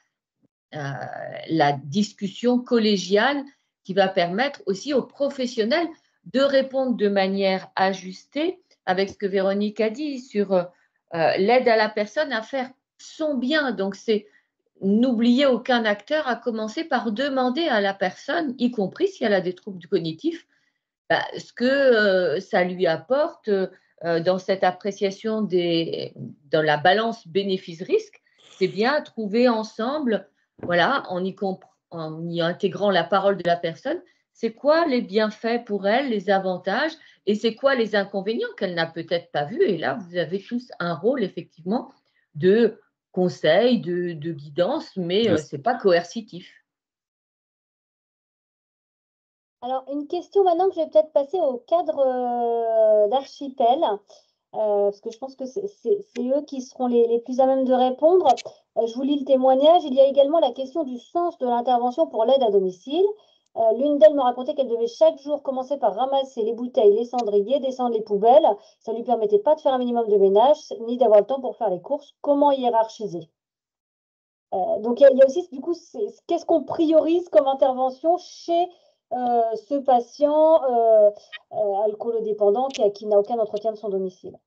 discussion collégiale qui va permettre aussi aux professionnels de répondre de manière ajustée avec ce que Véronique a dit sur l'aide à la personne à faire son bien. Donc, c'est n'oublier aucun acteur, à commencer par demander à la personne, y compris si elle a des troubles cognitifs, ce que ça lui apporte dans cette appréciation dans la balance bénéfice-risque. C'est bien trouver ensemble, voilà, en y intégrant la parole de la personne, c'est quoi les bienfaits pour elle, les avantages, et c'est quoi les inconvénients qu'elle n'a peut-être pas vus. Et là, vous avez tous un rôle, effectivement, de conseil, de guidance, mais ce n'est pas coercitif. Alors, une question maintenant que je vais peut-être passer au cadre d'Archipel, parce que je pense que c'est eux qui seront les plus à même de répondre. Je vous lis le témoignage. Il y a également la question du sens de l'intervention pour l'aide à domicile. L'une d'elles me racontait qu'elle devait chaque jour commencer par ramasser les bouteilles, les cendriers, descendre les poubelles. Ça ne lui permettait pas de faire un minimum de ménage, ni d'avoir le temps pour faire les courses. Comment hiérarchiser? Donc, il y a aussi, du coup, qu'est-ce qu'on priorise comme intervention chez ce patient alcoolodépendant qui n'a aucun entretien de son domicile?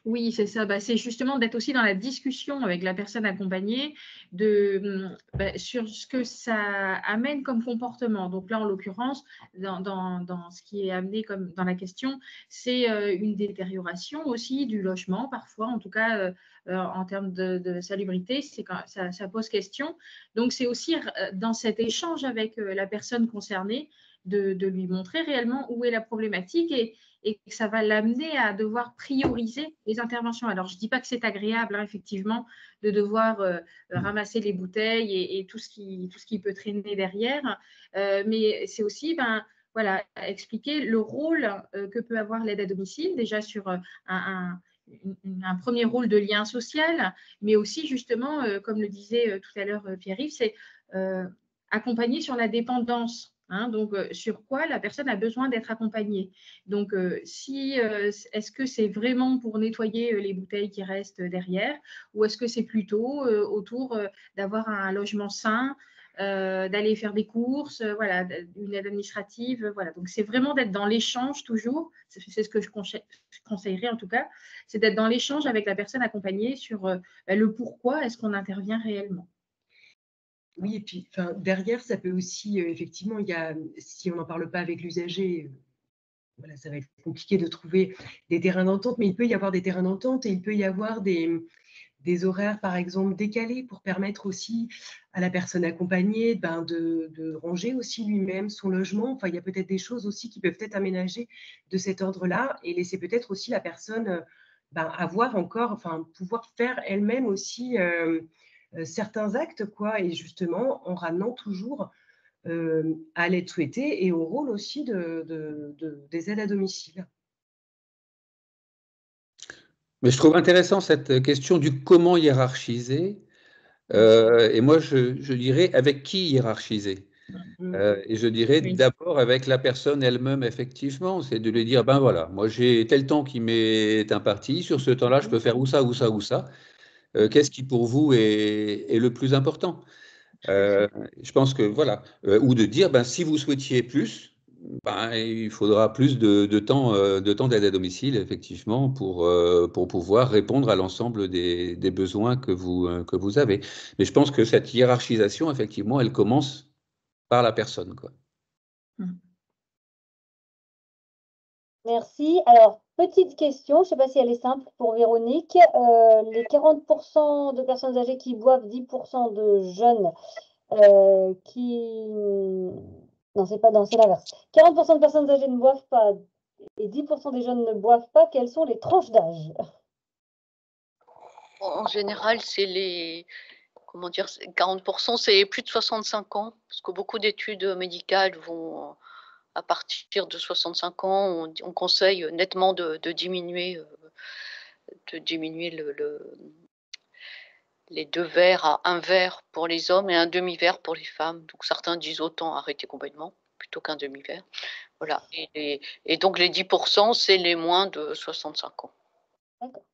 Oui, c'est ça. C'est justement d'être aussi dans la discussion avec la personne accompagnée sur ce que ça amène comme comportement. Donc là, en l'occurrence, dans ce qui est amené comme dans la question, c'est une détérioration aussi du logement, parfois, en tout cas en termes de salubrité, ça pose question. Donc c'est aussi dans cet échange avec la personne concernée de lui montrer réellement où est la problématique et que ça va l'amener à devoir prioriser les interventions. Alors, je ne dis pas que c'est agréable, hein, effectivement, de devoir ramasser les bouteilles et tout ce qui peut traîner derrière, mais c'est aussi voilà, expliquer le rôle que peut avoir l'aide à domicile, déjà sur un premier rôle de lien social, mais aussi justement, comme le disait tout à l'heure Pierre-Yves, c'est accompagner sur la dépendance. Hein, donc, sur quoi la personne a besoin d'être accompagnée. Donc, est-ce que c'est vraiment pour nettoyer les bouteilles qui restent derrière ou est-ce que c'est plutôt autour d'avoir un logement sain, d'aller faire des courses, voilà, une aide administrative, voilà. Donc, c'est vraiment d'être dans l'échange toujours. C'est ce que je conseillerais en tout cas, c'est d'être dans l'échange avec la personne accompagnée sur le pourquoi est-ce qu'on intervient réellement. Oui, et puis derrière, ça peut aussi, effectivement, si on n'en parle pas avec l'usager, voilà, ça va être compliqué de trouver des terrains d'entente, mais il peut y avoir des terrains d'entente et il peut y avoir des horaires, par exemple, décalés pour permettre aussi à la personne accompagnée de ranger aussi lui-même son logement. Enfin, il y a peut-être des choses aussi qui peuvent être aménagées de cet ordre-là et laisser peut-être aussi la personne pouvoir faire elle-même aussi certains actes, quoi, et justement en ramenant toujours à l'aide souhaitée et au rôle aussi des aides à domicile. Mais je trouve intéressant cette question du comment hiérarchiser. Et moi, je dirais avec qui hiérarchiser. Et je dirais d'abord avec la personne elle-même, effectivement, c'est de lui dire, ben voilà, moi j'ai tel temps qui m'est imparti, sur ce temps-là, je peux faire ou ça, ou ça, ou ça. Qu'est-ce qui pour vous est le plus important? Je pense que voilà, ou de dire, ben, si vous souhaitiez plus, ben, il faudra plus de temps d'aide à domicile, effectivement, pour pouvoir répondre à l'ensemble des besoins que vous avez. Mais je pense que cette hiérarchisation, effectivement, elle commence par la personne, quoi. Merci. Alors, petite question, je ne sais pas si elle est simple pour Véronique. Les 40% de personnes âgées qui boivent, 10% de jeunes qui... Non, c'est pas, non, c'est l'inverse. 40% de personnes âgées ne boivent pas et 10% des jeunes ne boivent pas. Quelles sont les tranches d'âge? En général, c'est les... Comment dire, 40%, c'est plus de 65 ans, parce que beaucoup d'études médicales vont... À partir de 65 ans, on conseille nettement de diminuer les 2 verres à 1 verre pour les hommes et un demi-verre pour les femmes. Donc certains disent autant arrêter complètement plutôt qu'un demi-verre. Voilà. Et donc les 10%, c'est les moins de 65 ans. D'accord.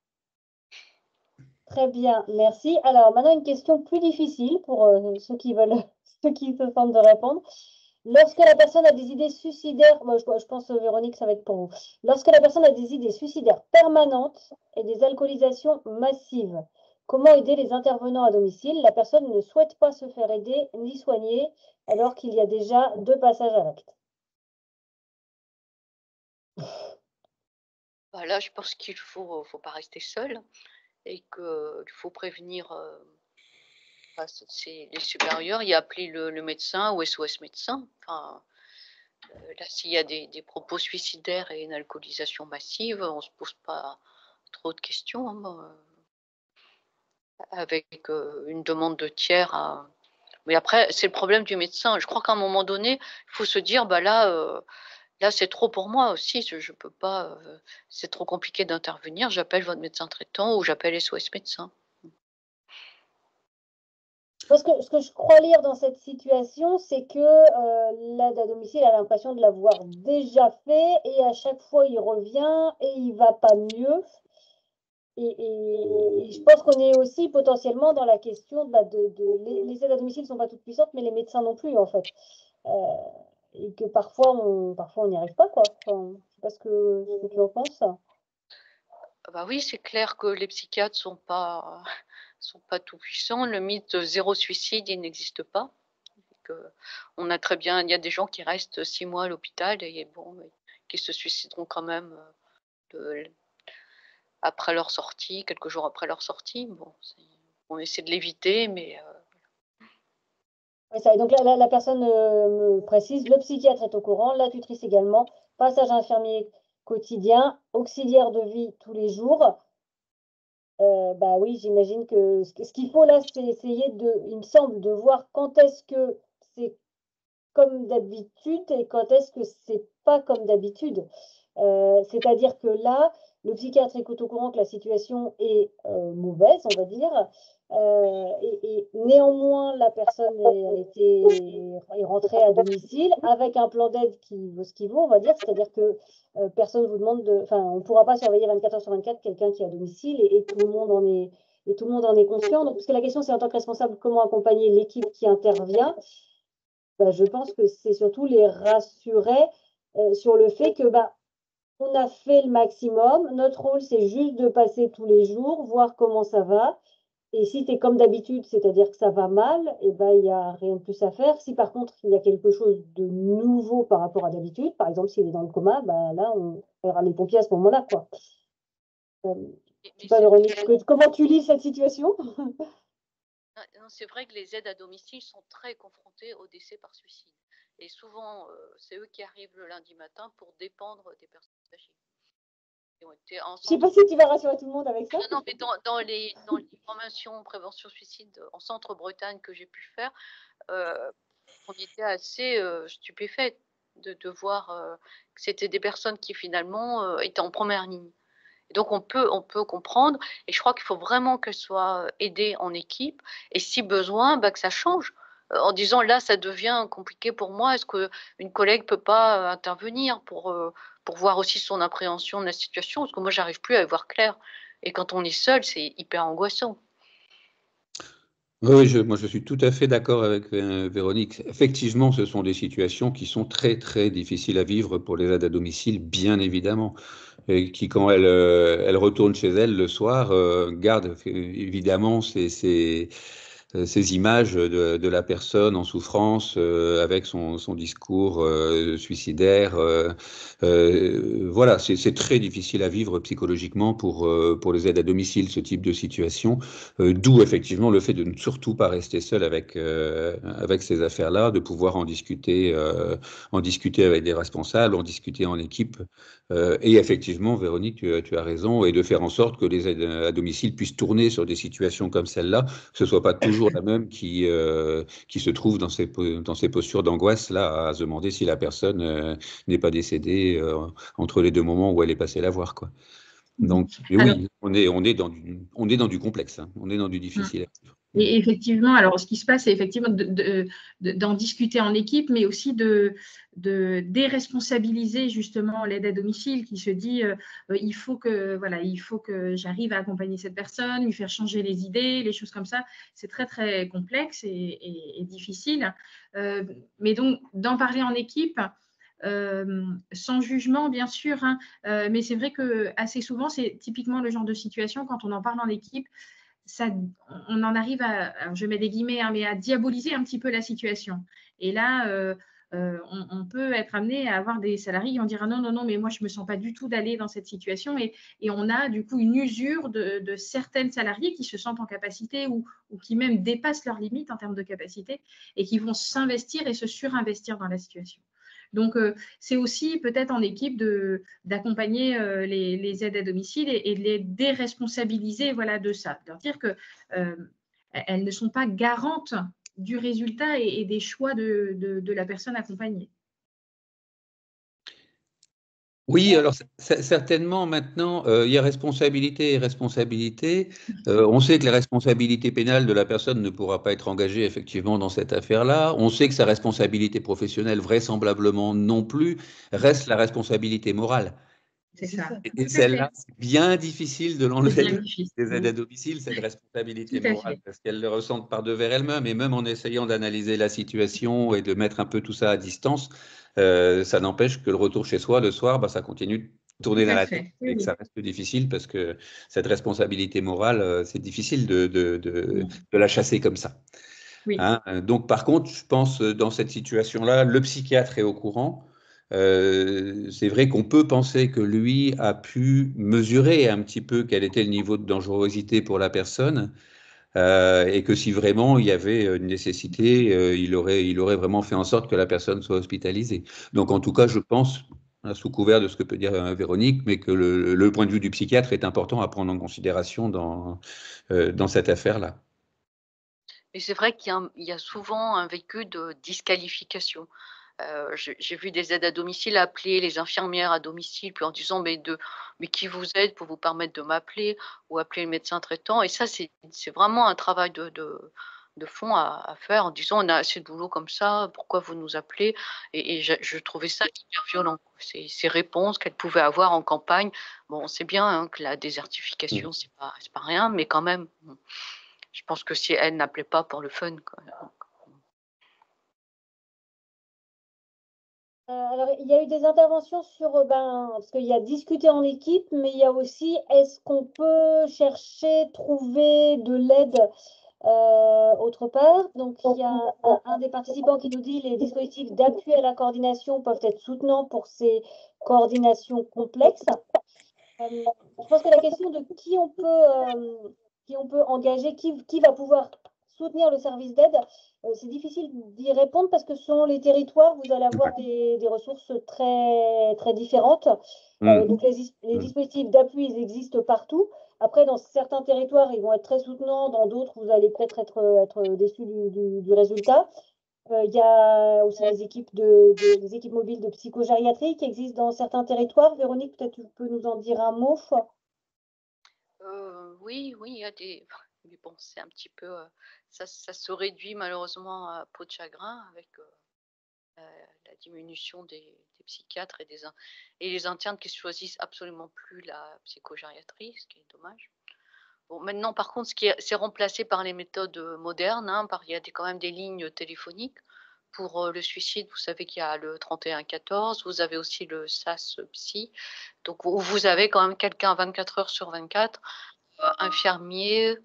Très bien, merci. Alors maintenant, une question plus difficile pour ceux qui se sentent de répondre. Lorsque la personne a des idées suicidaires, moi je pense, Véronique, ça va être pour vous. Lorsque la personne a des idées suicidaires permanentes et des alcoolisations massives, comment aider les intervenants à domicile? La personne ne souhaite pas se faire aider ni soigner alors qu'il y a déjà 2 passages à l'acte. Là, je pense qu'il faut pas rester seul et qu'il faut prévenir les supérieurs et appeler le médecin ou SOS médecin. Enfin, là, s'il y a des propos suicidaires et une alcoolisation massive, on ne se pose pas trop de questions, hein, avec une demande de tiers. Mais après, c'est le problème du médecin. Je crois qu'à un moment donné, il faut se dire, là, c'est trop pour moi aussi. Je peux pas. C'est trop compliqué d'intervenir. J'appelle votre médecin traitant ou j'appelle SOS médecin. Parce que ce que je crois lire dans cette situation, c'est que l'aide à domicile a l'impression de l'avoir déjà fait et à chaque fois il revient et il va pas mieux. Et je pense qu'on est aussi potentiellement dans la question les aides à domicile ne sont pas toutes puissantes, mais les médecins non plus, en fait. Et que parfois on n'y arrive pas, quoi. Enfin, je sais pas ce que tu en penses. Bah oui, c'est clair que les psychiatres sont pas tout puissants. Le mythe zéro suicide, il n'existe pas. On a très bien, il y a des gens qui restent 6 mois à l'hôpital et bon, qui se suicideront quand même après leur sortie, quelques jours après leur sortie. Bon, on essaie de l'éviter, mais Et donc la personne me précise, le psychiatre est au courant, la tutrice également, passage infirmier quotidien, auxiliaire de vie tous les jours. Bah oui, j'imagine que ce qu'il faut là, c'est essayer il me semble, de voir quand est-ce que c'est comme d'habitude et quand est-ce que c'est pas comme d'habitude. C'est-à-dire que là, le psychiatre est au courant que la situation est mauvaise, on va dire, et néanmoins, la personne est rentrée à domicile avec un plan d'aide qui vaut ce qu'il vaut, on va dire, c'est-à-dire que personne ne vous demande on ne pourra pas surveiller 24 heures sur 24 quelqu'un qui est à domicile et tout le monde en est conscient. Donc, parce que la question, c'est en tant que responsable, comment accompagner l'équipe qui intervient. Je pense que c'est surtout les rassurer sur le fait que on a fait le maximum. Notre rôle, c'est juste de passer tous les jours, voir comment ça va. Et si c'est comme d'habitude, c'est-à-dire que ça va mal, il n'y a rien de plus à faire. Si par contre, il y a quelque chose de nouveau par rapport à d'habitude, par exemple, s'il est dans le coma, là, on fera les pompiers à ce moment-là, quoi. Je sais pas, Véronique, comment tu lis cette situation? C'est vrai que les aides à domicile sont très confrontées au décès par suicide. Et souvent, c'est eux qui arrivent le lundi matin pour dépendre des personnes âgées. Je ne sais pas si tu vas rassurer tout le monde avec ça. Non, mais dans les formations prévention suicide en Centre-Bretagne que j'ai pu faire, on était assez stupéfait de voir que c'était des personnes qui finalement étaient en première ligne. Et donc on peut comprendre, et je crois qu'il faut vraiment qu'elles soient aidées en équipe, et si besoin, que ça change. En disant là, ça devient compliqué pour moi, est-ce qu'une collègue peut pas intervenir pour voir aussi son appréhension de la situation, parce que moi, j'arrive plus à y voir clair. Et quand on est seul, c'est hyper angoissant. Oui, moi je suis tout à fait d'accord avec Véronique. Effectivement, ce sont des situations qui sont très très difficiles à vivre pour les aides à domicile, bien évidemment. Et qui, quand elle retourne chez elle le soir, garde évidemment ces images de la personne en souffrance avec son discours suicidaire. Voilà, c'est très difficile à vivre psychologiquement pour les aides à domicile, ce type de situation. D'où effectivement le fait de ne surtout pas rester seul avec ces affaires-là, de pouvoir en discuter avec des responsables, en discuter en équipe. Et effectivement, Véronique, tu as raison, et de faire en sorte que les aides à domicile puissent tourner sur des situations comme celle-là, que ce soit pas toujours la même qui se trouve dans ces postures d'angoisse là à se demander si la personne n'est pas décédée entre les deux moments où elle est passée la voir, quoi. Donc oui, on est dans du complexe, hein. On est dans du difficile. Et effectivement, alors ce qui se passe, c'est effectivement d'en discuter en équipe, mais aussi de déresponsabiliser justement l'aide à domicile qui se dit il faut que j'arrive à accompagner cette personne, lui faire changer les idées, les choses comme ça. C'est très très complexe et difficile. Mais donc d'en parler en équipe. Sans jugement, bien sûr, hein, mais c'est vrai que assez souvent, c'est typiquement le genre de situation quand on en parle en équipe. On en arrive alors je mets des guillemets, hein, mais à diaboliser un petit peu la situation. Et là, on peut être amené à avoir des salariés qui vont dire ah non, mais moi je ne me sens pas du tout d'aller dans cette situation. Et on a du coup une usure de certaines salariés qui se sentent en capacité ou qui même dépassent leurs limites en termes de capacité et qui vont s'investir et se surinvestir dans la situation. Donc, c'est aussi peut-être en équipe d'accompagner les aides à domicile et de les déresponsabiliser de ça, de leur dire qu'elles ne sont pas garantes du résultat et des choix de la personne accompagnée. Oui, alors certainement maintenant, il y a responsabilité et responsabilité. On sait que la responsabilité pénale de la personne ne pourra pas être engagée effectivement dans cette affaire-là. On sait que sa responsabilité professionnelle vraisemblablement non plus. Reste la responsabilité morale. C'est ça. Et celle-là, c'est bien difficile de l'enlever des aides à Oui. domicile, cette responsabilité Tout à morale, fait. parce qu'elles le ressentent par devers elles-mêmes, et même en essayant d'analyser la situation et de mettre un peu tout ça à distance, ça n'empêche que le retour chez soi le soir, ça continue de tourner Tout dans à la fait. tête, Oui, et que oui. ça reste difficile, parce que cette responsabilité morale, c'est difficile de la chasser comme ça. Oui. Hein. Donc, par contre, je pense, dans cette situation-là, le psychiatre est au courant. C'est vrai qu'on peut penser que lui a pu mesurer un petit peu quel était le niveau de dangerosité pour la personne, et que si vraiment il y avait une nécessité, il aurait vraiment fait en sorte que la personne soit hospitalisée. Donc, en tout cas, je pense, sous couvert de ce que peut dire Véronique, mais que le point de vue du psychiatre est important à prendre en considération dans cette affaire-là. Et c'est vrai qu'il y a souvent un vécu de disqualification. J'ai vu des aides à domicile appeler les infirmières à domicile, puis en disant mais qui vous aide pour vous permettre de m'appeler, ou appeler le médecin traitant. Et ça, c'est vraiment un travail de fond à faire, en disant on a assez de boulot comme ça, pourquoi vous nous appelez? Et je trouvais ça hyper violent, ces réponses qu'elles pouvaient avoir en campagne. Bon, c'est bien, hein, que la désertification, c'est pas rien, mais quand même, je pense que si elles n'appelaient pas pour le fun, quoi. Alors, il y a eu des interventions sur, parce qu'il y a discuter en équipe, mais il y a aussi, est-ce qu'on peut chercher, trouver de l'aide autre part? Donc, il y a un des participants qui nous dit les dispositifs d'appui à la coordination peuvent être soutenants pour ces coordinations complexes. Je pense que la question de qui on peut engager, qui va pouvoir soutenir le service d'aide, c'est difficile d'y répondre parce que selon les territoires, vous allez avoir des ressources très, très différentes. Donc, les dispositifs d'appui, ils existent partout. Après, dans certains territoires, ils vont être très soutenants. Dans d'autres, vous allez peut-être être déçus du résultat. Il y a aussi des équipes mobiles de psychogériatrie qui existent dans certains territoires. Véronique, peut-être tu peux nous en dire un mot. Oui, il y a des. Mais bon, c'est un petit peu. Ça se réduit malheureusement à peau de chagrin avec la diminution des psychiatres et les internes qui choisissent absolument plus la psychogériatrie, ce qui est dommage. Bon, maintenant, par contre, c'est remplacé par les méthodes modernes, hein, il y a quand même des lignes téléphoniques. Pour le suicide, vous savez qu'il y a le 3114, vous avez aussi le SAS Psy. Donc, vous avez quand même quelqu'un 24 heures sur 24, infirmier.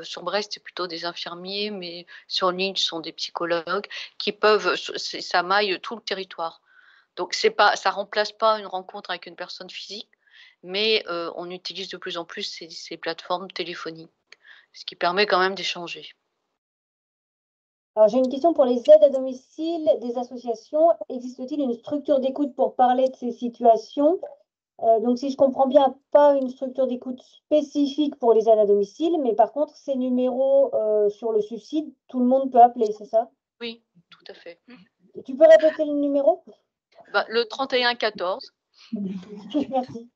Sur Brest, c'est plutôt des infirmiers, mais sur ligne, ce sont des psychologues qui peuvent, ça maille tout le territoire. Donc, ça remplace pas une rencontre avec une personne physique, mais on utilise de plus en plus ces plateformes téléphoniques, ce qui permet quand même d'échanger. Alors, j'ai une question pour les aides à domicile des associations. Existe-t-il une structure d'écoute pour parler de ces situations? Donc, si je comprends bien, pas une structure d'écoute spécifique pour les aides à domicile, mais par contre, ces numéros sur le suicide, tout le monde peut appeler, c'est ça? Oui, tout à fait. Tu peux répéter le numéro? Le 3114. Merci.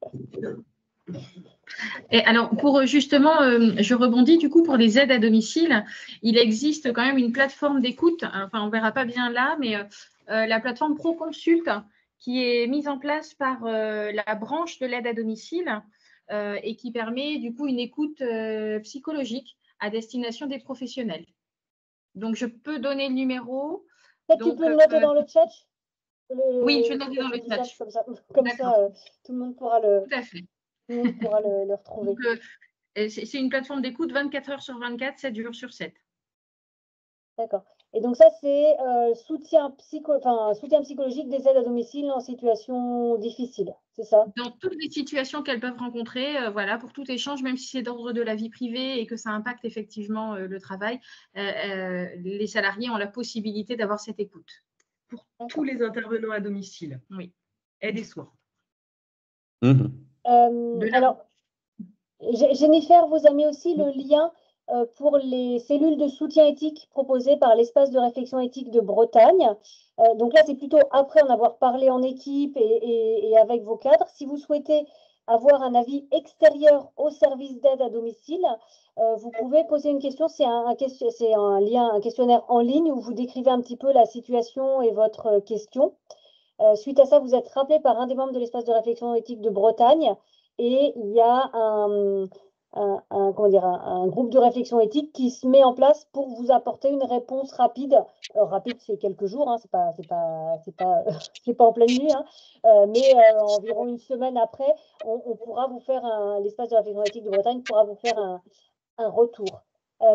Et alors, pour justement, je rebondis du coup pour les aides à domicile, il existe quand même une plateforme d'écoute, enfin on ne verra pas bien là, mais la plateforme ProConsult qui est mise en place par la branche de l'aide à domicile et qui permet du coup une écoute psychologique à destination des professionnels. Donc, je peux donner le numéro. Peut-être tu peux le noter dans le chat? Oui, je vais le noter dans le chat. Comme ça, tout le monde pourra le, Tout à fait. tout le monde pourra le retrouver. C'est une plateforme d'écoute 24 heures sur 24, 7 jours sur 7. D'accord. Et donc ça, c'est soutien psychologique des aides à domicile en situation difficile, c'est ça? Dans toutes les situations qu'elles peuvent rencontrer, voilà, pour tout échange, même si c'est d'ordre de la vie privée et que ça impacte effectivement le travail, les salariés ont la possibilité d'avoir cette écoute. Pour tous les intervenants à domicile. Oui. Aide et soins. Alors, Jennifer vous a mis aussi le lien pour les cellules de soutien éthique proposées par l'espace de réflexion éthique de Bretagne. Donc là, c'est plutôt après en avoir parlé en équipe et avec vos cadres. Si vous souhaitez avoir un avis extérieur au service d'aide à domicile, vous pouvez poser une question. C'est un questionnaire en ligne où vous décrivez un petit peu la situation et votre question. Suite à ça, vous êtes rappelé par un des membres de l'espace de réflexion éthique de Bretagne et il y a comment dire, un groupe de réflexion éthique qui se met en place pour vous apporter une réponse rapide. Alors, rapide, c'est quelques jours, hein, c'est pas en pleine nuit, hein, mais environ une semaine après, on pourra vous faire l'espace de réflexion éthique de Bretagne pourra vous faire un retour.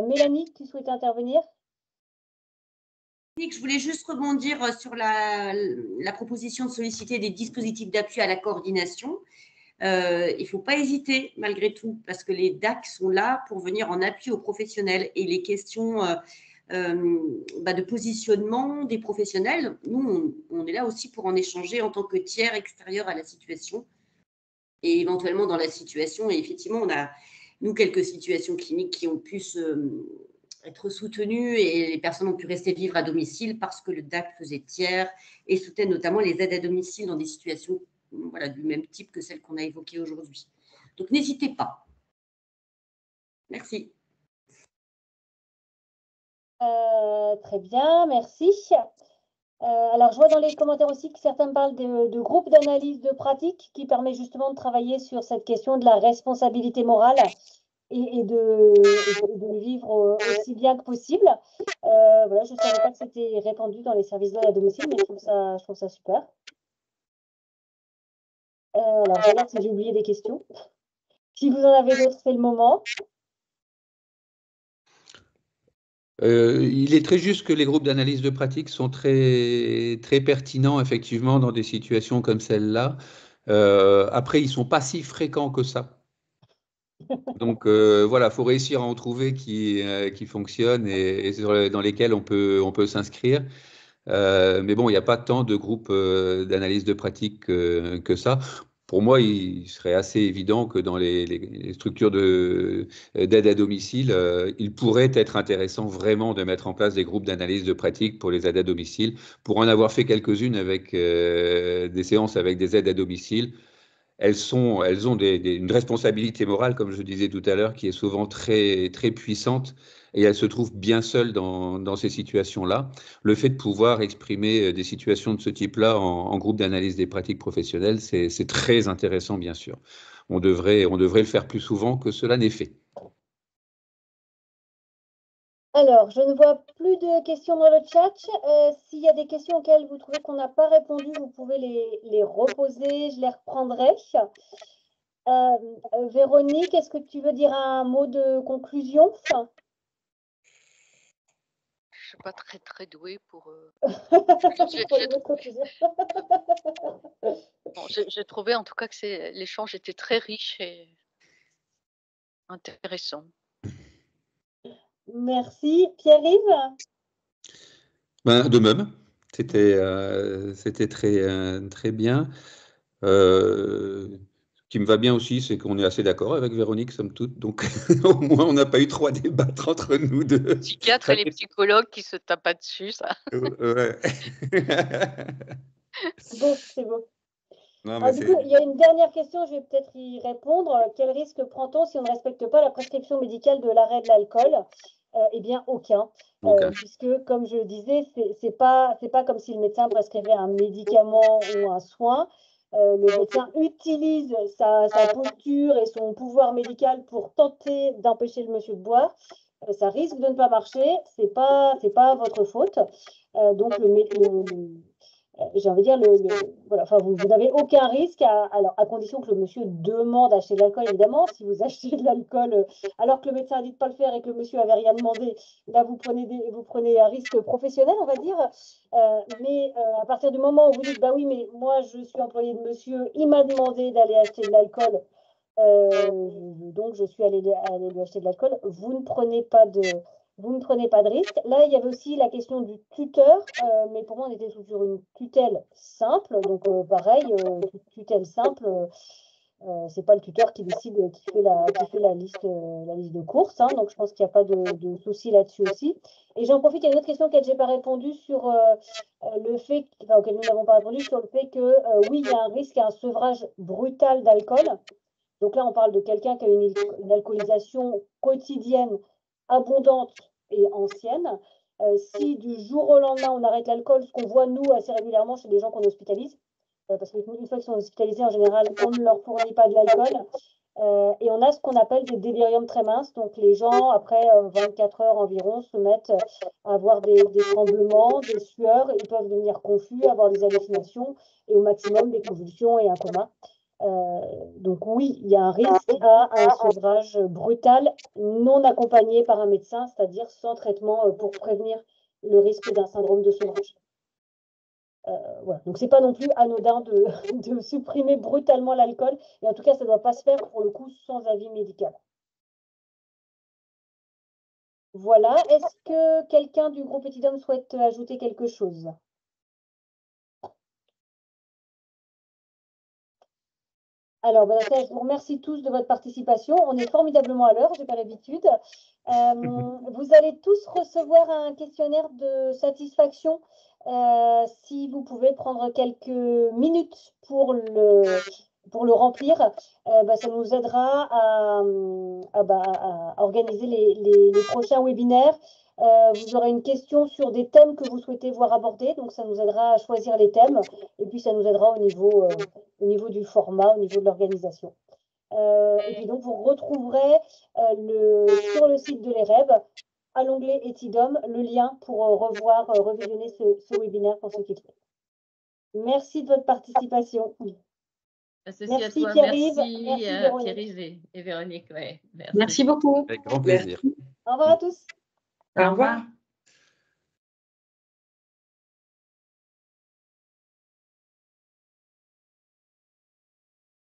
Mélanie, tu souhaites intervenir? Je voulais juste rebondir sur la proposition de solliciter des dispositifs d'appui à la coordination. Il ne faut pas hésiter malgré tout, parce que les DAC sont là pour venir en appui aux professionnels et les questions de positionnement des professionnels, nous, on est là aussi pour en échanger en tant que tiers extérieur à la situation et éventuellement dans la situation. Et effectivement, on a, nous, quelques situations cliniques qui ont pu être soutenues et les personnes ont pu rester vivre à domicile parce que le DAC faisait tiers et soutenait notamment les aides à domicile dans des situations du même type que celles qu'on a évoquées aujourd'hui. Donc, n'hésitez pas. Merci. Très bien, merci. Alors, je vois dans les commentaires aussi que certains parlent de groupes d'analyse de pratique qui permet justement de travailler sur cette question de la responsabilité morale et de le vivre aussi bien que possible. Voilà, je ne savais pas que c'était répandu dans les services d'aide à domicile, mais je trouve ça super. Alors, je regarde si j'ai oublié des questions. Si vous en avez d'autres, c'est le moment. Il est très juste que les groupes d'analyse de pratique sont très, très pertinents, effectivement, dans des situations comme celle-là. Après, ils ne sont pas si fréquents que ça. Donc, voilà, il faut réussir à en trouver qui fonctionnent et dans lesquels on peut s'inscrire. Mais bon, il n'y a pas tant de groupes d'analyse de pratique que ça. Pour moi, il serait assez évident que dans les structures d'aide à domicile, il pourrait être intéressant vraiment de mettre en place des groupes d'analyse de pratique pour les aides à domicile. Pour en avoir fait quelques-unes avec des séances avec des aides à domicile, elles ont une responsabilité morale, comme je disais tout à l'heure, qui est souvent très, très puissante et elles se trouvent bien seules dans ces situations-là. Le fait de pouvoir exprimer des situations de ce type-là en groupe d'analyse des pratiques professionnelles, c'est très intéressant, bien sûr. On devrait le faire plus souvent que cela n'est fait. Alors, je ne vois plus de questions dans le chat. S'il y a des questions auxquelles vous trouvez qu'on n'a pas répondu, vous pouvez les reposer, je les reprendrai. Véronique, est-ce que tu veux dire un mot de conclusion? Je ne suis pas très, très douée pour… J'ai trouvé en tout cas que l'échange était très riche et intéressant. Merci. Pierre-Yves? De même, c'était très, très bien. Ce qui me va bien aussi, c'est qu'on est assez d'accord avec Véronique, somme toute. Donc, au moins, on n'a pas eu trop à débattre entre nous deux. Les psychiatres et les psychologues qui se tapent pas dessus, ça. Ouais. C'est beau, c'est beau. Non, Alors, du coup, il y a une dernière question, je vais peut-être y répondre. Quel risque prend-on si on ne respecte pas la prescription médicale de l'arrêt de l'alcool? Eh bien, aucun. Puisque, comme je le disais, c'est pas comme si le médecin prescrivait un médicament ou un soin. Le médecin utilise sa posture et son pouvoir médical pour tenter d'empêcher le monsieur de boire. Ça risque de ne pas marcher, c'est pas votre faute. Donc, j'ai envie de dire, voilà, enfin, vous n'avez aucun risque, alors, à condition que le monsieur demande d'acheter de l'alcool, évidemment. Si vous achetez de l'alcool alors que le médecin a dit de ne pas le faire et que le monsieur n'avait rien demandé, là, vous prenez un risque professionnel, on va dire. Mais à partir du moment où vous dites, bah oui, mais moi, je suis employé de monsieur, il m'a demandé d'aller acheter de l'alcool, donc je suis allée lui acheter de l'alcool, vous ne prenez pas de risque. Là, il y avait aussi la question du tuteur, mais pour moi, on était sur une tutelle simple. Donc, pareil, tutelle simple, c'est pas le tuteur qui décide, qui fait la liste de courses. Hein, donc, je pense qu'il n'y a pas de souci là-dessus aussi. Et j'en profite, il y a une autre question auquel je n'ai pas répondu sur le fait, auquel nous n'avons pas répondu, sur le fait que oui, il y a un risque à un sevrage brutal d'alcool. Donc là, on parle de quelqu'un qui a une alcoolisation quotidienne abondante et ancienne. Si du jour au lendemain, on arrête l'alcool, ce qu'on voit, nous, assez régulièrement chez les gens qu'on hospitalise, parce qu'une fois qu'ils sont hospitalisés, en général, on ne leur fournit pas de l'alcool. Et on a ce qu'on appelle des déliriums très minces. Donc, les gens, après 24 heures environ, se mettent à avoir des tremblements, des sueurs. Ils peuvent devenir confus, avoir des hallucinations et au maximum des convulsions et un coma. Donc, oui, il y a un risque à un sevrage brutal non accompagné par un médecin, c'est-à-dire sans traitement pour prévenir le risque d'un syndrome de sevrage. Voilà. Donc, ce n'est pas non plus anodin de supprimer brutalement l'alcool. Et en tout cas, ça ne doit pas se faire, pour le coup, sans avis médical. Voilà. Est-ce que quelqu'un du groupe Etidom souhaite ajouter quelque chose? Alors, je vous remercie tous de votre participation. On est formidablement à l'heure, je n'ai pas l'habitude. Vous allez tous recevoir un questionnaire de satisfaction. Si vous pouvez prendre quelques minutes pour le remplir, ça nous aidera à organiser les prochains webinaires. Vous aurez une question sur des thèmes que vous souhaitez voir abordés, donc ça nous aidera à choisir les thèmes et puis ça nous aidera au niveau du format, au niveau de l'organisation. Et puis donc vous retrouverez sur le site de l'EREB, à l'onglet Etidom, le lien pour revisionner ce webinaire pour ceux qui le souhaitent. Merci de votre participation. Merci à toi, Pierre-Yves. Merci Pierre-Yves et Véronique. Ouais, Merci beaucoup. Avec grand plaisir. Au revoir à tous. Au revoir.